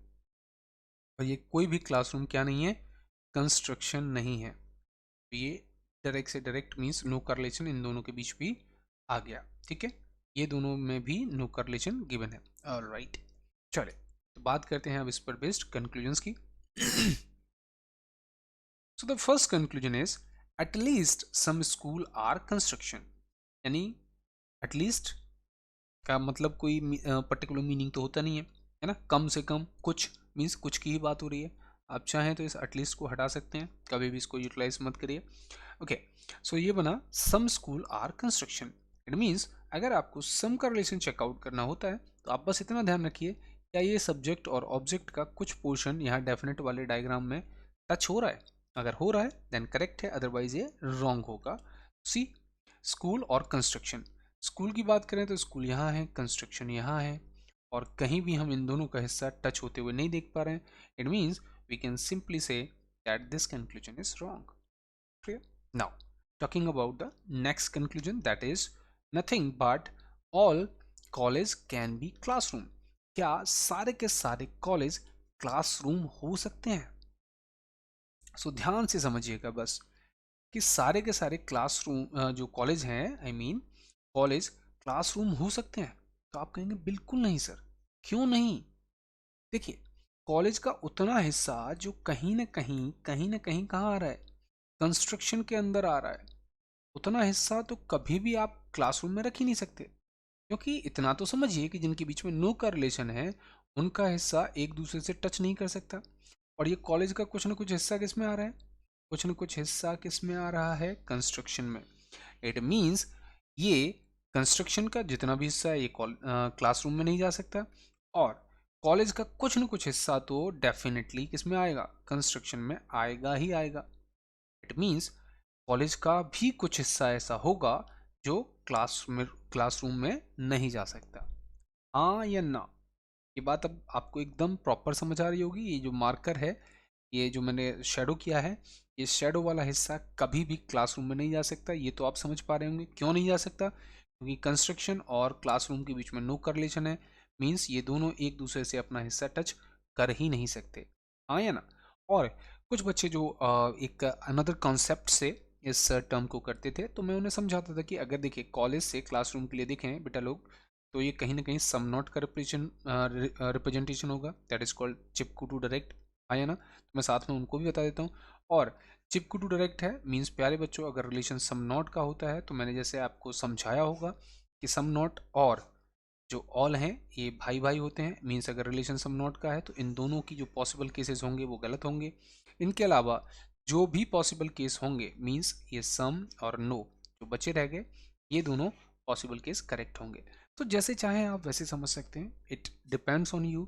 और ये कोई भी क्लासरूम क्या नहीं है, कंस्ट्रक्शन नहीं है। तो ये डायरेक्ट से डायरेक्ट मीन्स नो करलेशन इन दोनों के बीच भी आ गया। ठीक है, ये दोनों में भी नो करलेशन गिवन है। ऑलराइट, चले तो बात करते हैं अब इस पर बेस्ड कंक्लूजन्स की। So the first conclusion is at least some school are construction. यानी एटलीस्ट का मतलब कोई पर्टिकुलर मीनिंग तो होता नहीं है ना, कम से कम कुछ मीन्स कुछ की ही बात हो रही है। आप चाहें तो इस एटलीस्ट को हटा सकते हैं, कभी भी इसको यूटिलाइज मत करिए। ओके सो ये बना some school are construction. It means अगर आपको सम का रिलेशन चेकआउट करना होता है तो आप बस इतना ध्यान रखिए क्या ये सब्जेक्ट और ऑब्जेक्ट का कुछ पोर्शन यहाँ डेफिनेट वाले डायग्राम में टच हो रहा है। अगर हो रहा है देन करेक्ट है, अदरवाइज ये रॉन्ग होगा। सी स्कूल और कंस्ट्रक्शन, स्कूल की बात करें तो स्कूल यहाँ है, कंस्ट्रक्शन यहाँ है, और कहीं भी हम इन दोनों का हिस्सा टच होते हुए नहीं देख पा रहे हैं। It means we can simply say that this conclusion is wrong. Clear? Now, talking about the next conclusion, that is nothing but all college can be classroom. क्या सारे के सारे कॉलेज क्लासरूम हो सकते हैं? सो ध्यान से समझिएगा बस कि सारे के सारे क्लासरूम जो कॉलेज हैं, आई मीन कॉलेज क्लासरूम हो सकते हैं। तो आप कहेंगे बिल्कुल नहीं सर, क्यों नहीं? देखिए कॉलेज का उतना हिस्सा जो कहीं ना कहीं कहाँ आ रहा है, कंस्ट्रक्शन के अंदर आ रहा है, उतना हिस्सा तो कभी भी आप क्लासरूम में रख ही नहीं सकते। क्योंकि इतना तो समझिए कि जिनके बीच में नो का रिलेशन है उनका हिस्सा एक दूसरे से टच नहीं कर सकता। और ये कॉलेज का कुछ ना कुछ हिस्सा किस में आ रहा है, कुछ ना कुछ हिस्सा किस में आ रहा है, कंस्ट्रक्शन में। इट मीन्स ये कंस्ट्रक्शन का जितना भी हिस्सा है ये क्लासरूम में नहीं जा सकता, और कॉलेज का कुछ ना कुछ हिस्सा तो डेफिनेटली किस में आएगा, कंस्ट्रक्शन में आएगा ही आएगा। इट मीन्स कॉलेज का भी कुछ हिस्सा ऐसा होगा जो क्लासरूम में नहीं जा सकता। हाँ या ना? ये बात अब आपको एकदम प्रॉपर समझ आ रही होगी। ये जो मार्कर है, ये जो मैंने शेडो किया है, ये शेडो वाला हिस्सा कभी भी क्लासरूम में नहीं जा सकता। ये तो आप समझ पा रहे होंगे क्यों नहीं जा सकता, क्योंकि कंस्ट्रक्शन और क्लासरूम के बीच में नो करलेशन है। मीन्स ये दोनों एक दूसरे से अपना हिस्सा टच कर ही नहीं सकते। हाँ या ना? और कुछ बच्चे जो एक अनदर कॉन्सेप्ट से इस टर्म को करते थे, तो मैं उन्हें समझाता था कि अगर देखिए कॉलेज से क्लासरूम के लिए देखें बेटा लोग, तो ये कहीं ना कहीं सम नॉट का रिप्रेजेंटेशन होगा, दैट इज कॉल्ड चिपकू टू डायरेक्ट। आया ना? तो मैं साथ में उनको भी बता देता हूँ। और चिपकू टू डायरेक्ट है मीन्स प्यारे बच्चों, अगर रिलेशन सम नॉट का होता है तो मैंने जैसे आपको समझाया होगा कि सम नॉट और जो ऑल हैं ये भाई भाई होते हैं। मीन्स अगर रिलेशन सम नॉट का है तो इन दोनों की जो पॉसिबल केसेस होंगे वो गलत होंगे। इनके अलावा जो भी पॉसिबल केस होंगे मीन्स ये सम और नो जो बचे रह गए, ये दोनों पॉसिबल केस करेक्ट होंगे। तो जैसे चाहें आप वैसे समझ सकते हैं, इट डिपेंड्स ऑन यू।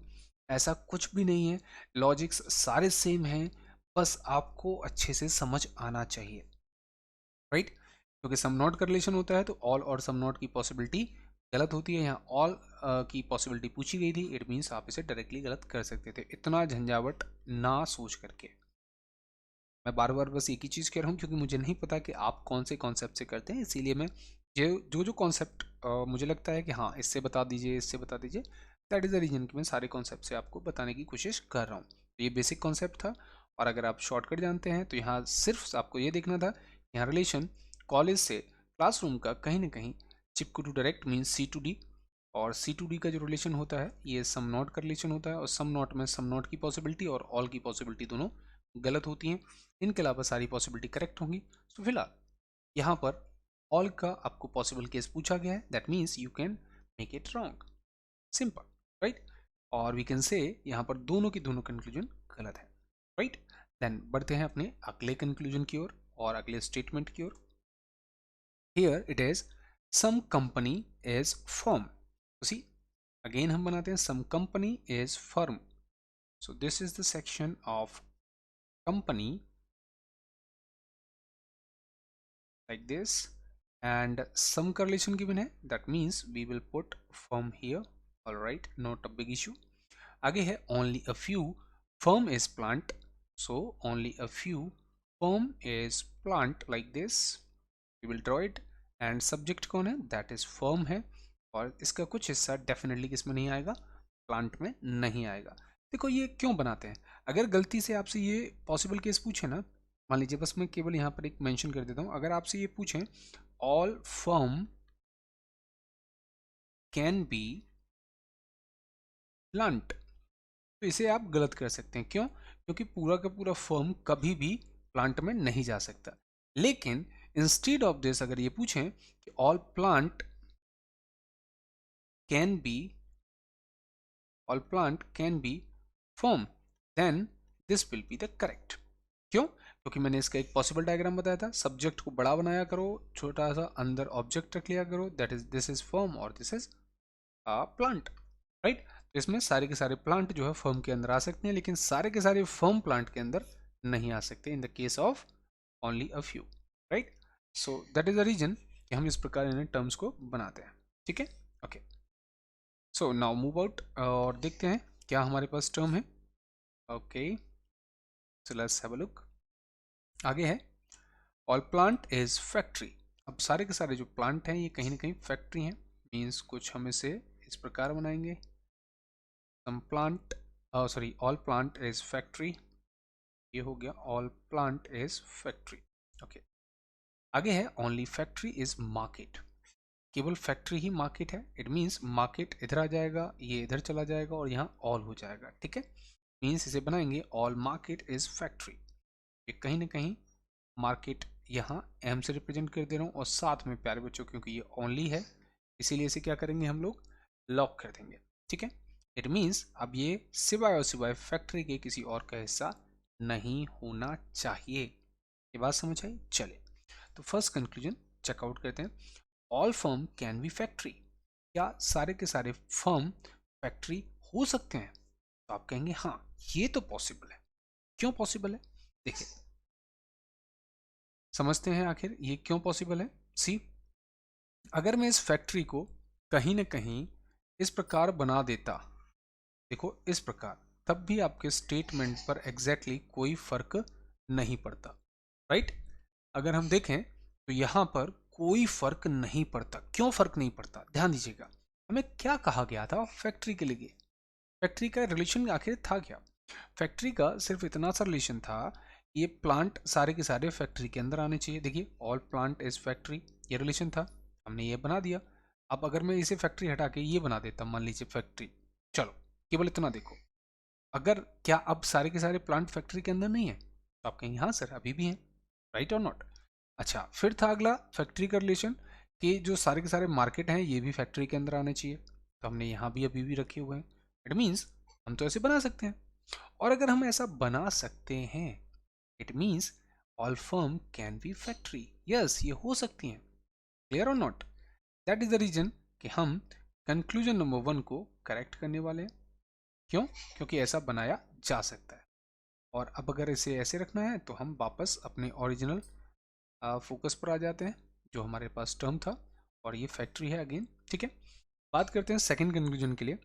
ऐसा कुछ भी नहीं है, लॉजिक्स सारे सेम हैं, बस आपको अच्छे से समझ आना चाहिए, राइट? क्योंकि सम नॉट का रिलेशन होता है तो ऑल और सम नॉट की पॉसिबिलिटी गलत होती है। यहाँ ऑल की पॉसिबिलिटी पूछी गई थी, इट मीन्स आप इसे डायरेक्टली गलत कर सकते थे, इतना झंझावट ना सोच करके। मैं बार बार बस एक ही चीज़ कह रहा हूँ क्योंकि मुझे नहीं पता कि आप कौन से कॉन्सेप्ट से करते हैं, इसीलिए मैं ये जो जो कॉन्सेप्ट मुझे लगता है कि हाँ इससे बता दीजिए, इससे बता दीजिए, दैट इज़ द रीजन कि मैं सारे कॉन्सेप्ट से आपको बताने की कोशिश कर रहा हूँ। तो ये बेसिक कॉन्सेप्ट था, और अगर आप शॉर्टकट जानते हैं तो यहाँ सिर्फ आपको ये देखना था, यहाँ रिलेशन कॉलेज से क्लासरूम का कहीं ना कहीं चिपकू to direct means C to D, और सी टू डी का जो रिलेशन होता है ये सम नॉट का रिलेशन होता है, और सम नॉट में सम नॉट की पॉसिबिलिटी और ऑल की पॉसिबिलिटी दोनों गलत होती हैं। इनके अलावा सारी पॉसिबिलिटी करेक्ट होंगी। तो फिलहाल यहाँ पर ऑल का आपको पॉसिबल केस पूछा गया है, that means you can make it wrong, simple, right. और वी कैन से यहाँ पर दोनों की दोनों कंक्लूजन गलत है, राइट। देन बढ़ते हैं अपने अगले कंक्लूजन की ओर और अगले स्टेटमेंट की ओर। Here it is some company is firm. See again हम बनाते हैं some company is firm. So this is the section of company like this, and some correlation given है, that means we will put firm here, all right, not a big issue. आगे है only a few firm is plant, so only a few firm is plant like this, we will draw it, and subject कौन है, that is firm है, और इसका कुछ हिस्सा definitely किसमें नहीं आएगा, प्लांट में नहीं आएगा। देखो ये क्यों बनाते हैं, अगर गलती से आपसे ये पॉसिबल केस पूछे ना, मान लीजिए, बस मैं केवल यहाँ पर एक मेंशन कर देता हूँ, अगर आपसे ये पूछें all firm can B plant, तो इसे आप गलत कर सकते हैं। क्यों? क्योंकि पूरा का पूरा फर्म कभी भी प्लांट में नहीं जा सकता। लेकिन इंस्टीड ऑफ दिस अगर ये पूछें कि all plant can be, all plant can be firm, then this will be the correct. क्यों? क्योंकि मैंने इसका एक पॉसिबल डायग्राम बताया था, सब्जेक्ट को बड़ा बनाया करो, छोटा सा अंदर ऑब्जेक्ट रख लिया करो, that is this is firm और दिस इज प्लांट, राइट। तो इसमें सारे के सारे प्लांट जो है फर्म के अंदर आ सकते हैं, लेकिन सारे के सारे फर्म प्लांट के अंदर नहीं आ सकते in the case of only a few, right. So that is the reason कि हम इस प्रकार इन टर्म्स को बनाते हैं, ठीक है, okay. So now move out और देखते हैं क्या हमारे पास टर्म है, okay. So let's have a look. आगे है ऑल प्लांट इज फैक्ट्री। अब सारे के सारे जो प्लांट हैं ये कहीं ना कहीं फैक्ट्री हैं, मीन्स कुछ हम इसे इस प्रकार बनाएंगे, some plant, sorry, all plant is factory, ये हो गया all plant is factory, okay. आगे है ओनली फैक्ट्री इज मार्केट, केवल फैक्ट्री ही मार्केट है, इट मीन्स मार्केट इधर आ जाएगा, ये इधर चला जाएगा और यहाँ ऑल हो जाएगा, ठीक है। मीन्स इसे बनाएंगे ऑल मार्केट इज फैक्ट्री, ये कहीं ना कहीं मार्केट यहाँ एम से रिप्रेजेंट कर दे रहा हूँ, और साथ में प्यारे बच्चों क्योंकि ये ओनली है इसीलिए इसे क्या करेंगे हम लोग, लॉक कर देंगे, ठीक है। इट मीन्स अब ये सिवाय और सिवाय फैक्ट्री के किसी और का हिस्सा नहीं होना चाहिए। ये बात समझ आई? चले तो फर्स्ट कंक्लूजन चेकआउट करते हैं, all firm can be factory, क्या सारे के सारे फर्म फैक्ट्री हो सकते हैं? तो आप कहेंगे हाँ ये तो पॉसिबल है। क्यों पॉसिबल है? देखिए समझते हैं आखिर ये क्यों पॉसिबल है। सी अगर मैं इस फैक्ट्री को कहीं ना कहीं इस प्रकार बना देता, देखो इस प्रकार, तब भी आपके स्टेटमेंट पर एग्जैक्टली कोई फर्क नहीं पड़ता, राइट। अगर हम देखें तो यहां पर कोई फर्क नहीं पड़ता। क्यों फर्क नहीं पड़ता? ध्यान दीजिएगा, हमें क्या कहा गया था फैक्ट्री के लिए, फैक्ट्री का रिलेशन आखिर था क्या? फैक्ट्री का सिर्फ इतना सा रिलेशन था, ये प्लांट सारे के सारे फैक्ट्री के अंदर आने चाहिए। देखिए ऑल प्लांट इज फैक्ट्री, ये रिलेशन था, हमने ये बना दिया। अब अगर मैं इसे फैक्ट्री हटा के ये बना देता, मान लीजिए फैक्ट्री, चलो केवल इतना देखो, अगर क्या अब सारे के सारे प्लांट फैक्ट्री के अंदर नहीं है? तो आप कहेंगे हाँ सर अभी भी हैं, राइट और नॉट। अच्छा फिर था अगला फैक्ट्री का रिलेशन, कि जो सारे के सारे मार्केट हैं ये भी फैक्ट्री के अंदर आने चाहिए, तो हमने यहाँ भी अभी भी रखे हुए हैं। इट मीन्स हम तो ऐसे बना सकते हैं, और अगर हम ऐसा बना सकते हैं it means all firm can be factory, yes ये हो सकती हैं, क्लियर और not. That is the reason कि हम कंक्लूजन नंबर 1 को करेक्ट करने वाले हैं। क्यों? क्योंकि ऐसा बनाया जा सकता है। और अब अगर इसे ऐसे रखना है तो हम वापस अपने ओरिजिनल फोकस पर आ जाते हैं, जो हमारे पास टर्म था, और ये फैक्ट्री है अगेन, ठीक है। बात करते हैं सेकंड कंक्लूजन के लिए।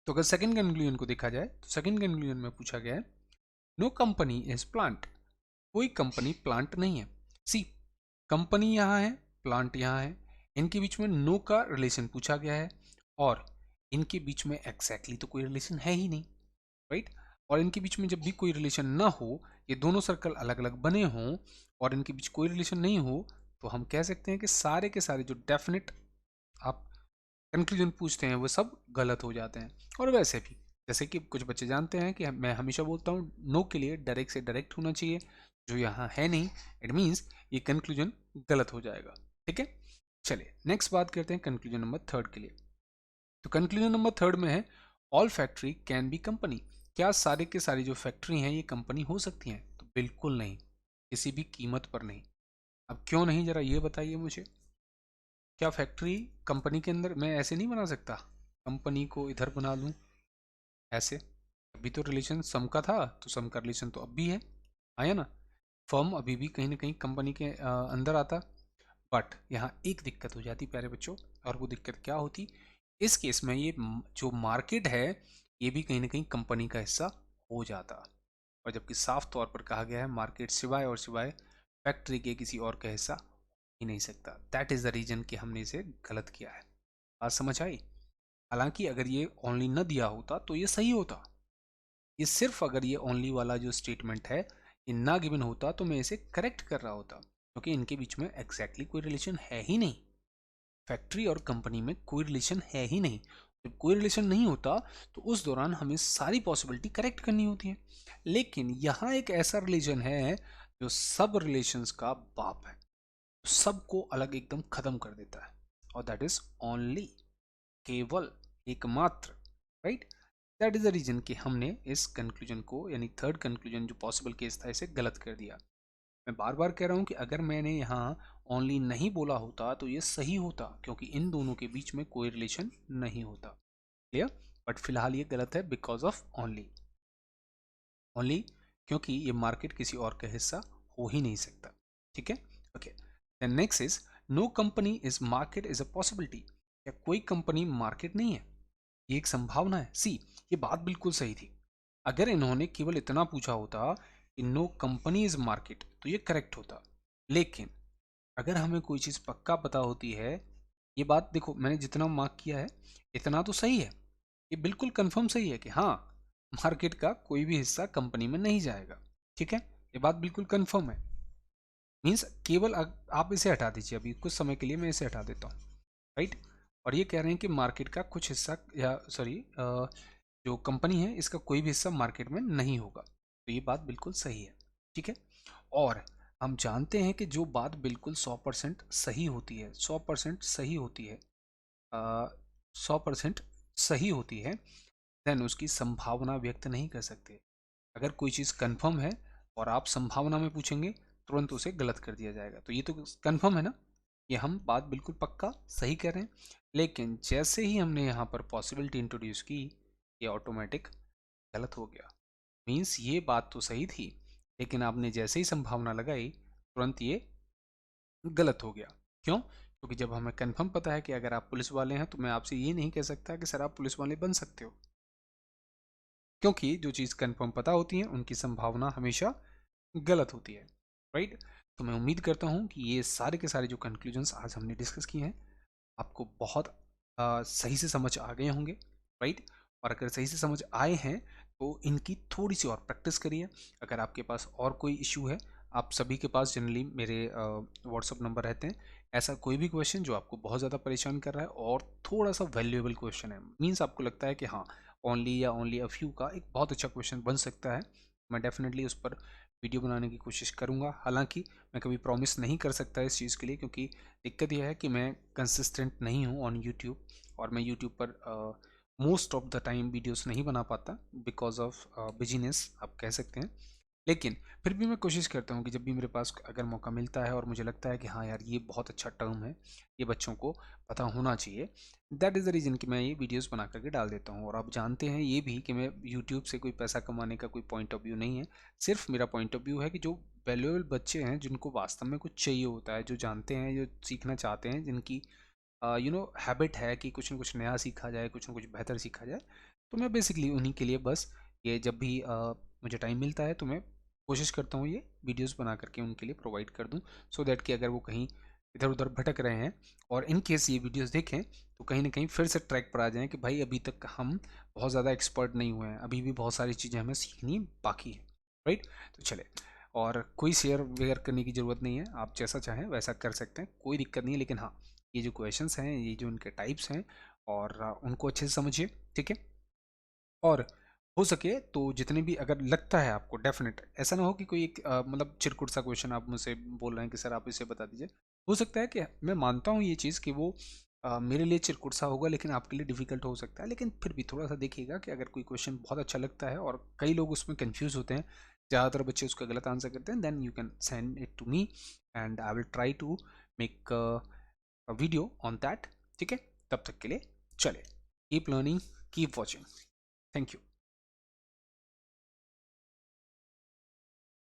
तो अगर सेकंड कंक्लूजन को देखा जाए तो सेकंड कंक्लूजन में पूछा गया है नो कंपनी इज प्लांट, कोई कंपनी प्लांट नहीं है। सी कंपनी यहाँ है, प्लांट यहाँ है, इनके बीच में नो का रिलेशन पूछा गया है और इनके बीच में एग्जैक्टली तो कोई रिलेशन है ही नहीं, राइट। और इनके बीच में जब भी कोई रिलेशन ना हो, ये दोनों सर्कल अलग अलग बने हों और इनके बीच कोई रिलेशन नहीं हो, तो हम कह सकते हैं कि सारे के सारे जो डेफिनेट आप कंक्लूजन पूछते हैं वो सब गलत हो जाते हैं। और वैसे भी जैसे कि कुछ बच्चे जानते हैं कि मैं हमेशा बोलता हूँ नो के लिए डायरेक्ट से डायरेक्ट होना चाहिए, जो यहाँ है नहीं, इट मीन्स ये कंक्लूजन गलत हो जाएगा। ठीक है, चलिए नेक्स्ट बात करते हैं कंक्लूजन नंबर थर्ड के लिए। तो कंक्लूजन नंबर थर्ड में है all factory can be company. क्या सारे के सारी जो फैक्ट्री हैं ये कंपनी हो सकती हैं? तो बिल्कुल नहीं, किसी भी कीमत पर नहीं। अब क्यों नहीं, जरा ये बताइए मुझे। क्या फैक्ट्री कंपनी के अंदर मैं ऐसे नहीं बना सकता, कंपनी को इधर बना लूं ऐसे? अभी तो रिलेशन सम का था, तो सम का रिलेशन तो अब भी है, आया ना। फर्म अभी भी कहीं ना कहीं कंपनी के अंदर आता। बट यहाँ एक दिक्कत हो जाती प्यारे बच्चों, और वो दिक्कत क्या होती, इस केस में ये जो मार्केट है ये भी कहीं ना कहीं कंपनी का हिस्सा हो जाता। और जबकि साफ तौर पर कहा गया है मार्केट सिवाय और सिवाय फैक्ट्री के किसी और का हिस्सा ही नहीं सकता। दैट इज द रीजन कि हमने इसे गलत किया है। बात समझ आई? हालांकि अगर ये ओनली न दिया होता तो ये सही होता। ये सिर्फ अगर ये ओनली वाला जो स्टेटमेंट है ये ना गिवन होता तो मैं इसे करेक्ट कर रहा होता, क्योंकि इनके बीच में एग्जैक्टली कोई रिलेशन है ही नहीं। फैक्ट्री और कंपनी में कोई रिलेशन है ही नहीं। जब कोई रिलेशन नहीं होता तो उस दौरान हमें सारी पॉसिबिलिटी करेक्ट करनी होती है। लेकिन यहाँ एक ऐसा रिलेशन है जो सब रिलेशंस का बाप है, सबको अलग एकदम खत्म कर देता है, और दैट इज ओनली, केवल, एकमात्र, right. That is the reason कि हमने इस कंक्लूजन को यानी थर्ड कंक्लूजन जो पॉसिबल केस था इसे गलत कर दिया। मैं बार बार कह रहा हूं कि अगर मैंने यहाँ ओनली नहीं बोला होता तो ये सही होता, क्योंकि इन दोनों के बीच में कोई रिलेशन नहीं होता। क्लियर? बट फिलहाल ये गलत है बिकॉज ऑफ ओनली। ओनली क्योंकि ये मार्केट किसी और का हिस्सा हो ही नहीं सकता। ठीक है, okay. Then next is no company is market is a possibility. क्या कोई कंपनी मार्केट नहीं है? ये एक संभावना है। सी, ये बात बिल्कुल सही थी। अगर इन्होंने केवल इतना पूछा होता कि नो कंपनी इज मार्केट तो ये करेक्ट होता। लेकिन अगर हमें कोई चीज़ पक्का पता होती है, ये बात देखो मैंने जितना मार्क किया है इतना तो सही है, ये बिल्कुल कंफर्म सही है कि हाँ मार्केट का कोई भी हिस्सा कंपनी में नहीं जाएगा। ठीक है, ये बात बिल्कुल कंफर्म है। मीन्स केवल आप इसे हटा दीजिए, अभी कुछ समय के लिए मैं इसे हटा देता हूँ, राइट। और ये कह रहे हैं कि मार्केट का कुछ हिस्सा या सॉरी जो कंपनी है इसका कोई भी हिस्सा मार्केट में नहीं होगा, तो ये बात बिल्कुल सही है। ठीक है, और हम जानते हैं कि जो बात बिल्कुल 100% सही होती है, 100% सही होती है, 100% सही होती है, देन उसकी संभावना व्यक्त नहीं कर सकते। अगर कोई चीज़ कंफर्म है और आप संभावना में पूछेंगे तुरंत उसे गलत कर दिया जाएगा, तो ये तो कंफर्म है ना, ये हम बात बिल्कुल पक्का सही कह रहे हैं। लेकिन जैसे ही हमने यहाँ पर पॉसिबिलिटी इंट्रोड्यूस की, ये ऑटोमेटिक गलत हो गया। मीन्स ये बात तो सही थी, लेकिन आपने जैसे ही संभावना लगाई तुरंत ये गलत हो गया। क्यों? क्योंकि जब हमें कंफर्म पता है कि अगर आप पुलिस वाले हैं तो मैं आपसे ये नहीं कह सकता कि सर आप पुलिस वाले बन सकते हो, क्योंकि जो चीज़ कंफर्म पता होती है उनकी संभावना हमेशा गलत होती है, राइट। तो मैं उम्मीद करता हूँ कि ये सारे के सारे जो कंक्लूजन्स आज हमने डिस्कस किए हैं आपको बहुत सही से समझ आ गए होंगे, राइट। और अगर सही से समझ आए हैं तो इनकी थोड़ी सी और प्रैक्टिस करिए। अगर आपके पास और कोई इशू है, आप सभी के पास जनरली मेरे व्हाट्सअप नंबर रहते हैं, ऐसा कोई भी क्वेश्चन जो आपको बहुत ज़्यादा परेशान कर रहा है और थोड़ा सा वैल्यूएबल क्वेश्चन है, मीन्स आपको लगता है कि हाँ ओनली या ओनली अ फ्यू का एक बहुत अच्छा क्वेश्चन बन सकता है, मैं डेफिनेटली उस पर वीडियो बनाने की कोशिश करूँगा। हालांकि मैं कभी प्रॉमिस नहीं कर सकता इस चीज़ के लिए, क्योंकि दिक्कत यह है कि मैं कंसिस्टेंट नहीं हूँ ऑन यूट्यूब, और मैं यूट्यूब पर most of the time videos नहीं बना पाता बिकॉज ऑफ बिजीनेस आप कह सकते हैं। लेकिन फिर भी मैं कोशिश करता हूँ कि जब भी मेरे पास अगर मौका मिलता है और मुझे लगता है कि हाँ यार ये बहुत अच्छा टर्म है, ये बच्चों को पता होना चाहिए, दैट इज़ द रीज़न कि मैं ये वीडियोस बना करके डाल देता हूँ। और आप जानते हैं ये भी कि मैं यूट्यूब से कोई पैसा कमाने का कोई पॉइंट ऑफ व्यू नहीं है, सिर्फ मेरा पॉइंट ऑफ व्यू है कि जो वैल्यूएबल बच्चे हैं जिनको वास्तव में कुछ चाहिए होता है, जो जानते हैं, जो सीखना चाहते हैं, जिनकी हैबिट है कि कुछ ना कुछ नया सीखा जाए, कुछ ना कुछ बेहतर सीखा जाए, तो मैं बेसिकली उन्हीं के लिए बस ये जब भी मुझे टाइम मिलता है तो मैं कोशिश करता हूँ ये वीडियोस बना करके उनके लिए प्रोवाइड कर दूँ, सो दैट कि अगर वो कहीं इधर उधर भटक रहे हैं और इन केस ये वीडियोस देखें तो कहीं ना कहीं फिर से ट्रैक पर आ जाएं कि भाई अभी तक हम बहुत ज़्यादा एक्सपर्ट नहीं हुए हैं, अभी भी बहुत सारी चीज़ें हमें सीखनी बाकी है। राइट। तो चले, और कोई शेयर वेयर करने की ज़रूरत नहीं है, आप जैसा चाहें वैसा कर सकते हैं, कोई दिक्कत नहीं है। लेकिन हाँ, ये जो क्वेश्चंस हैं, ये जो इनके टाइप्स हैं, और उनको अच्छे से समझिए, ठीक है। और हो सके तो जितने भी, अगर लगता है आपको डेफिनेट, ऐसा ना हो कि कोई एक मतलब चिरकुट सा क्वेश्चन आप मुझसे बोल रहे हैं कि सर आप इसे बता दीजिए, हो सकता है कि मैं मानता हूँ ये चीज़ कि वो मेरे लिए चिरकुट सा होगा लेकिन आपके लिए डिफिकल्ट हो सकता है, लेकिन फिर भी थोड़ा सा देखिएगा कि अगर कोई क्वेश्चन बहुत अच्छा लगता है और कई लोग उसमें कंफ्यूज होते हैं, ज़्यादातर बच्चे उसका गलत आंसर करते हैं, then you can send it to me and I will try to make video on that. ठीक है, तब तक के लिए चले, keep learning, keep watching, thank you.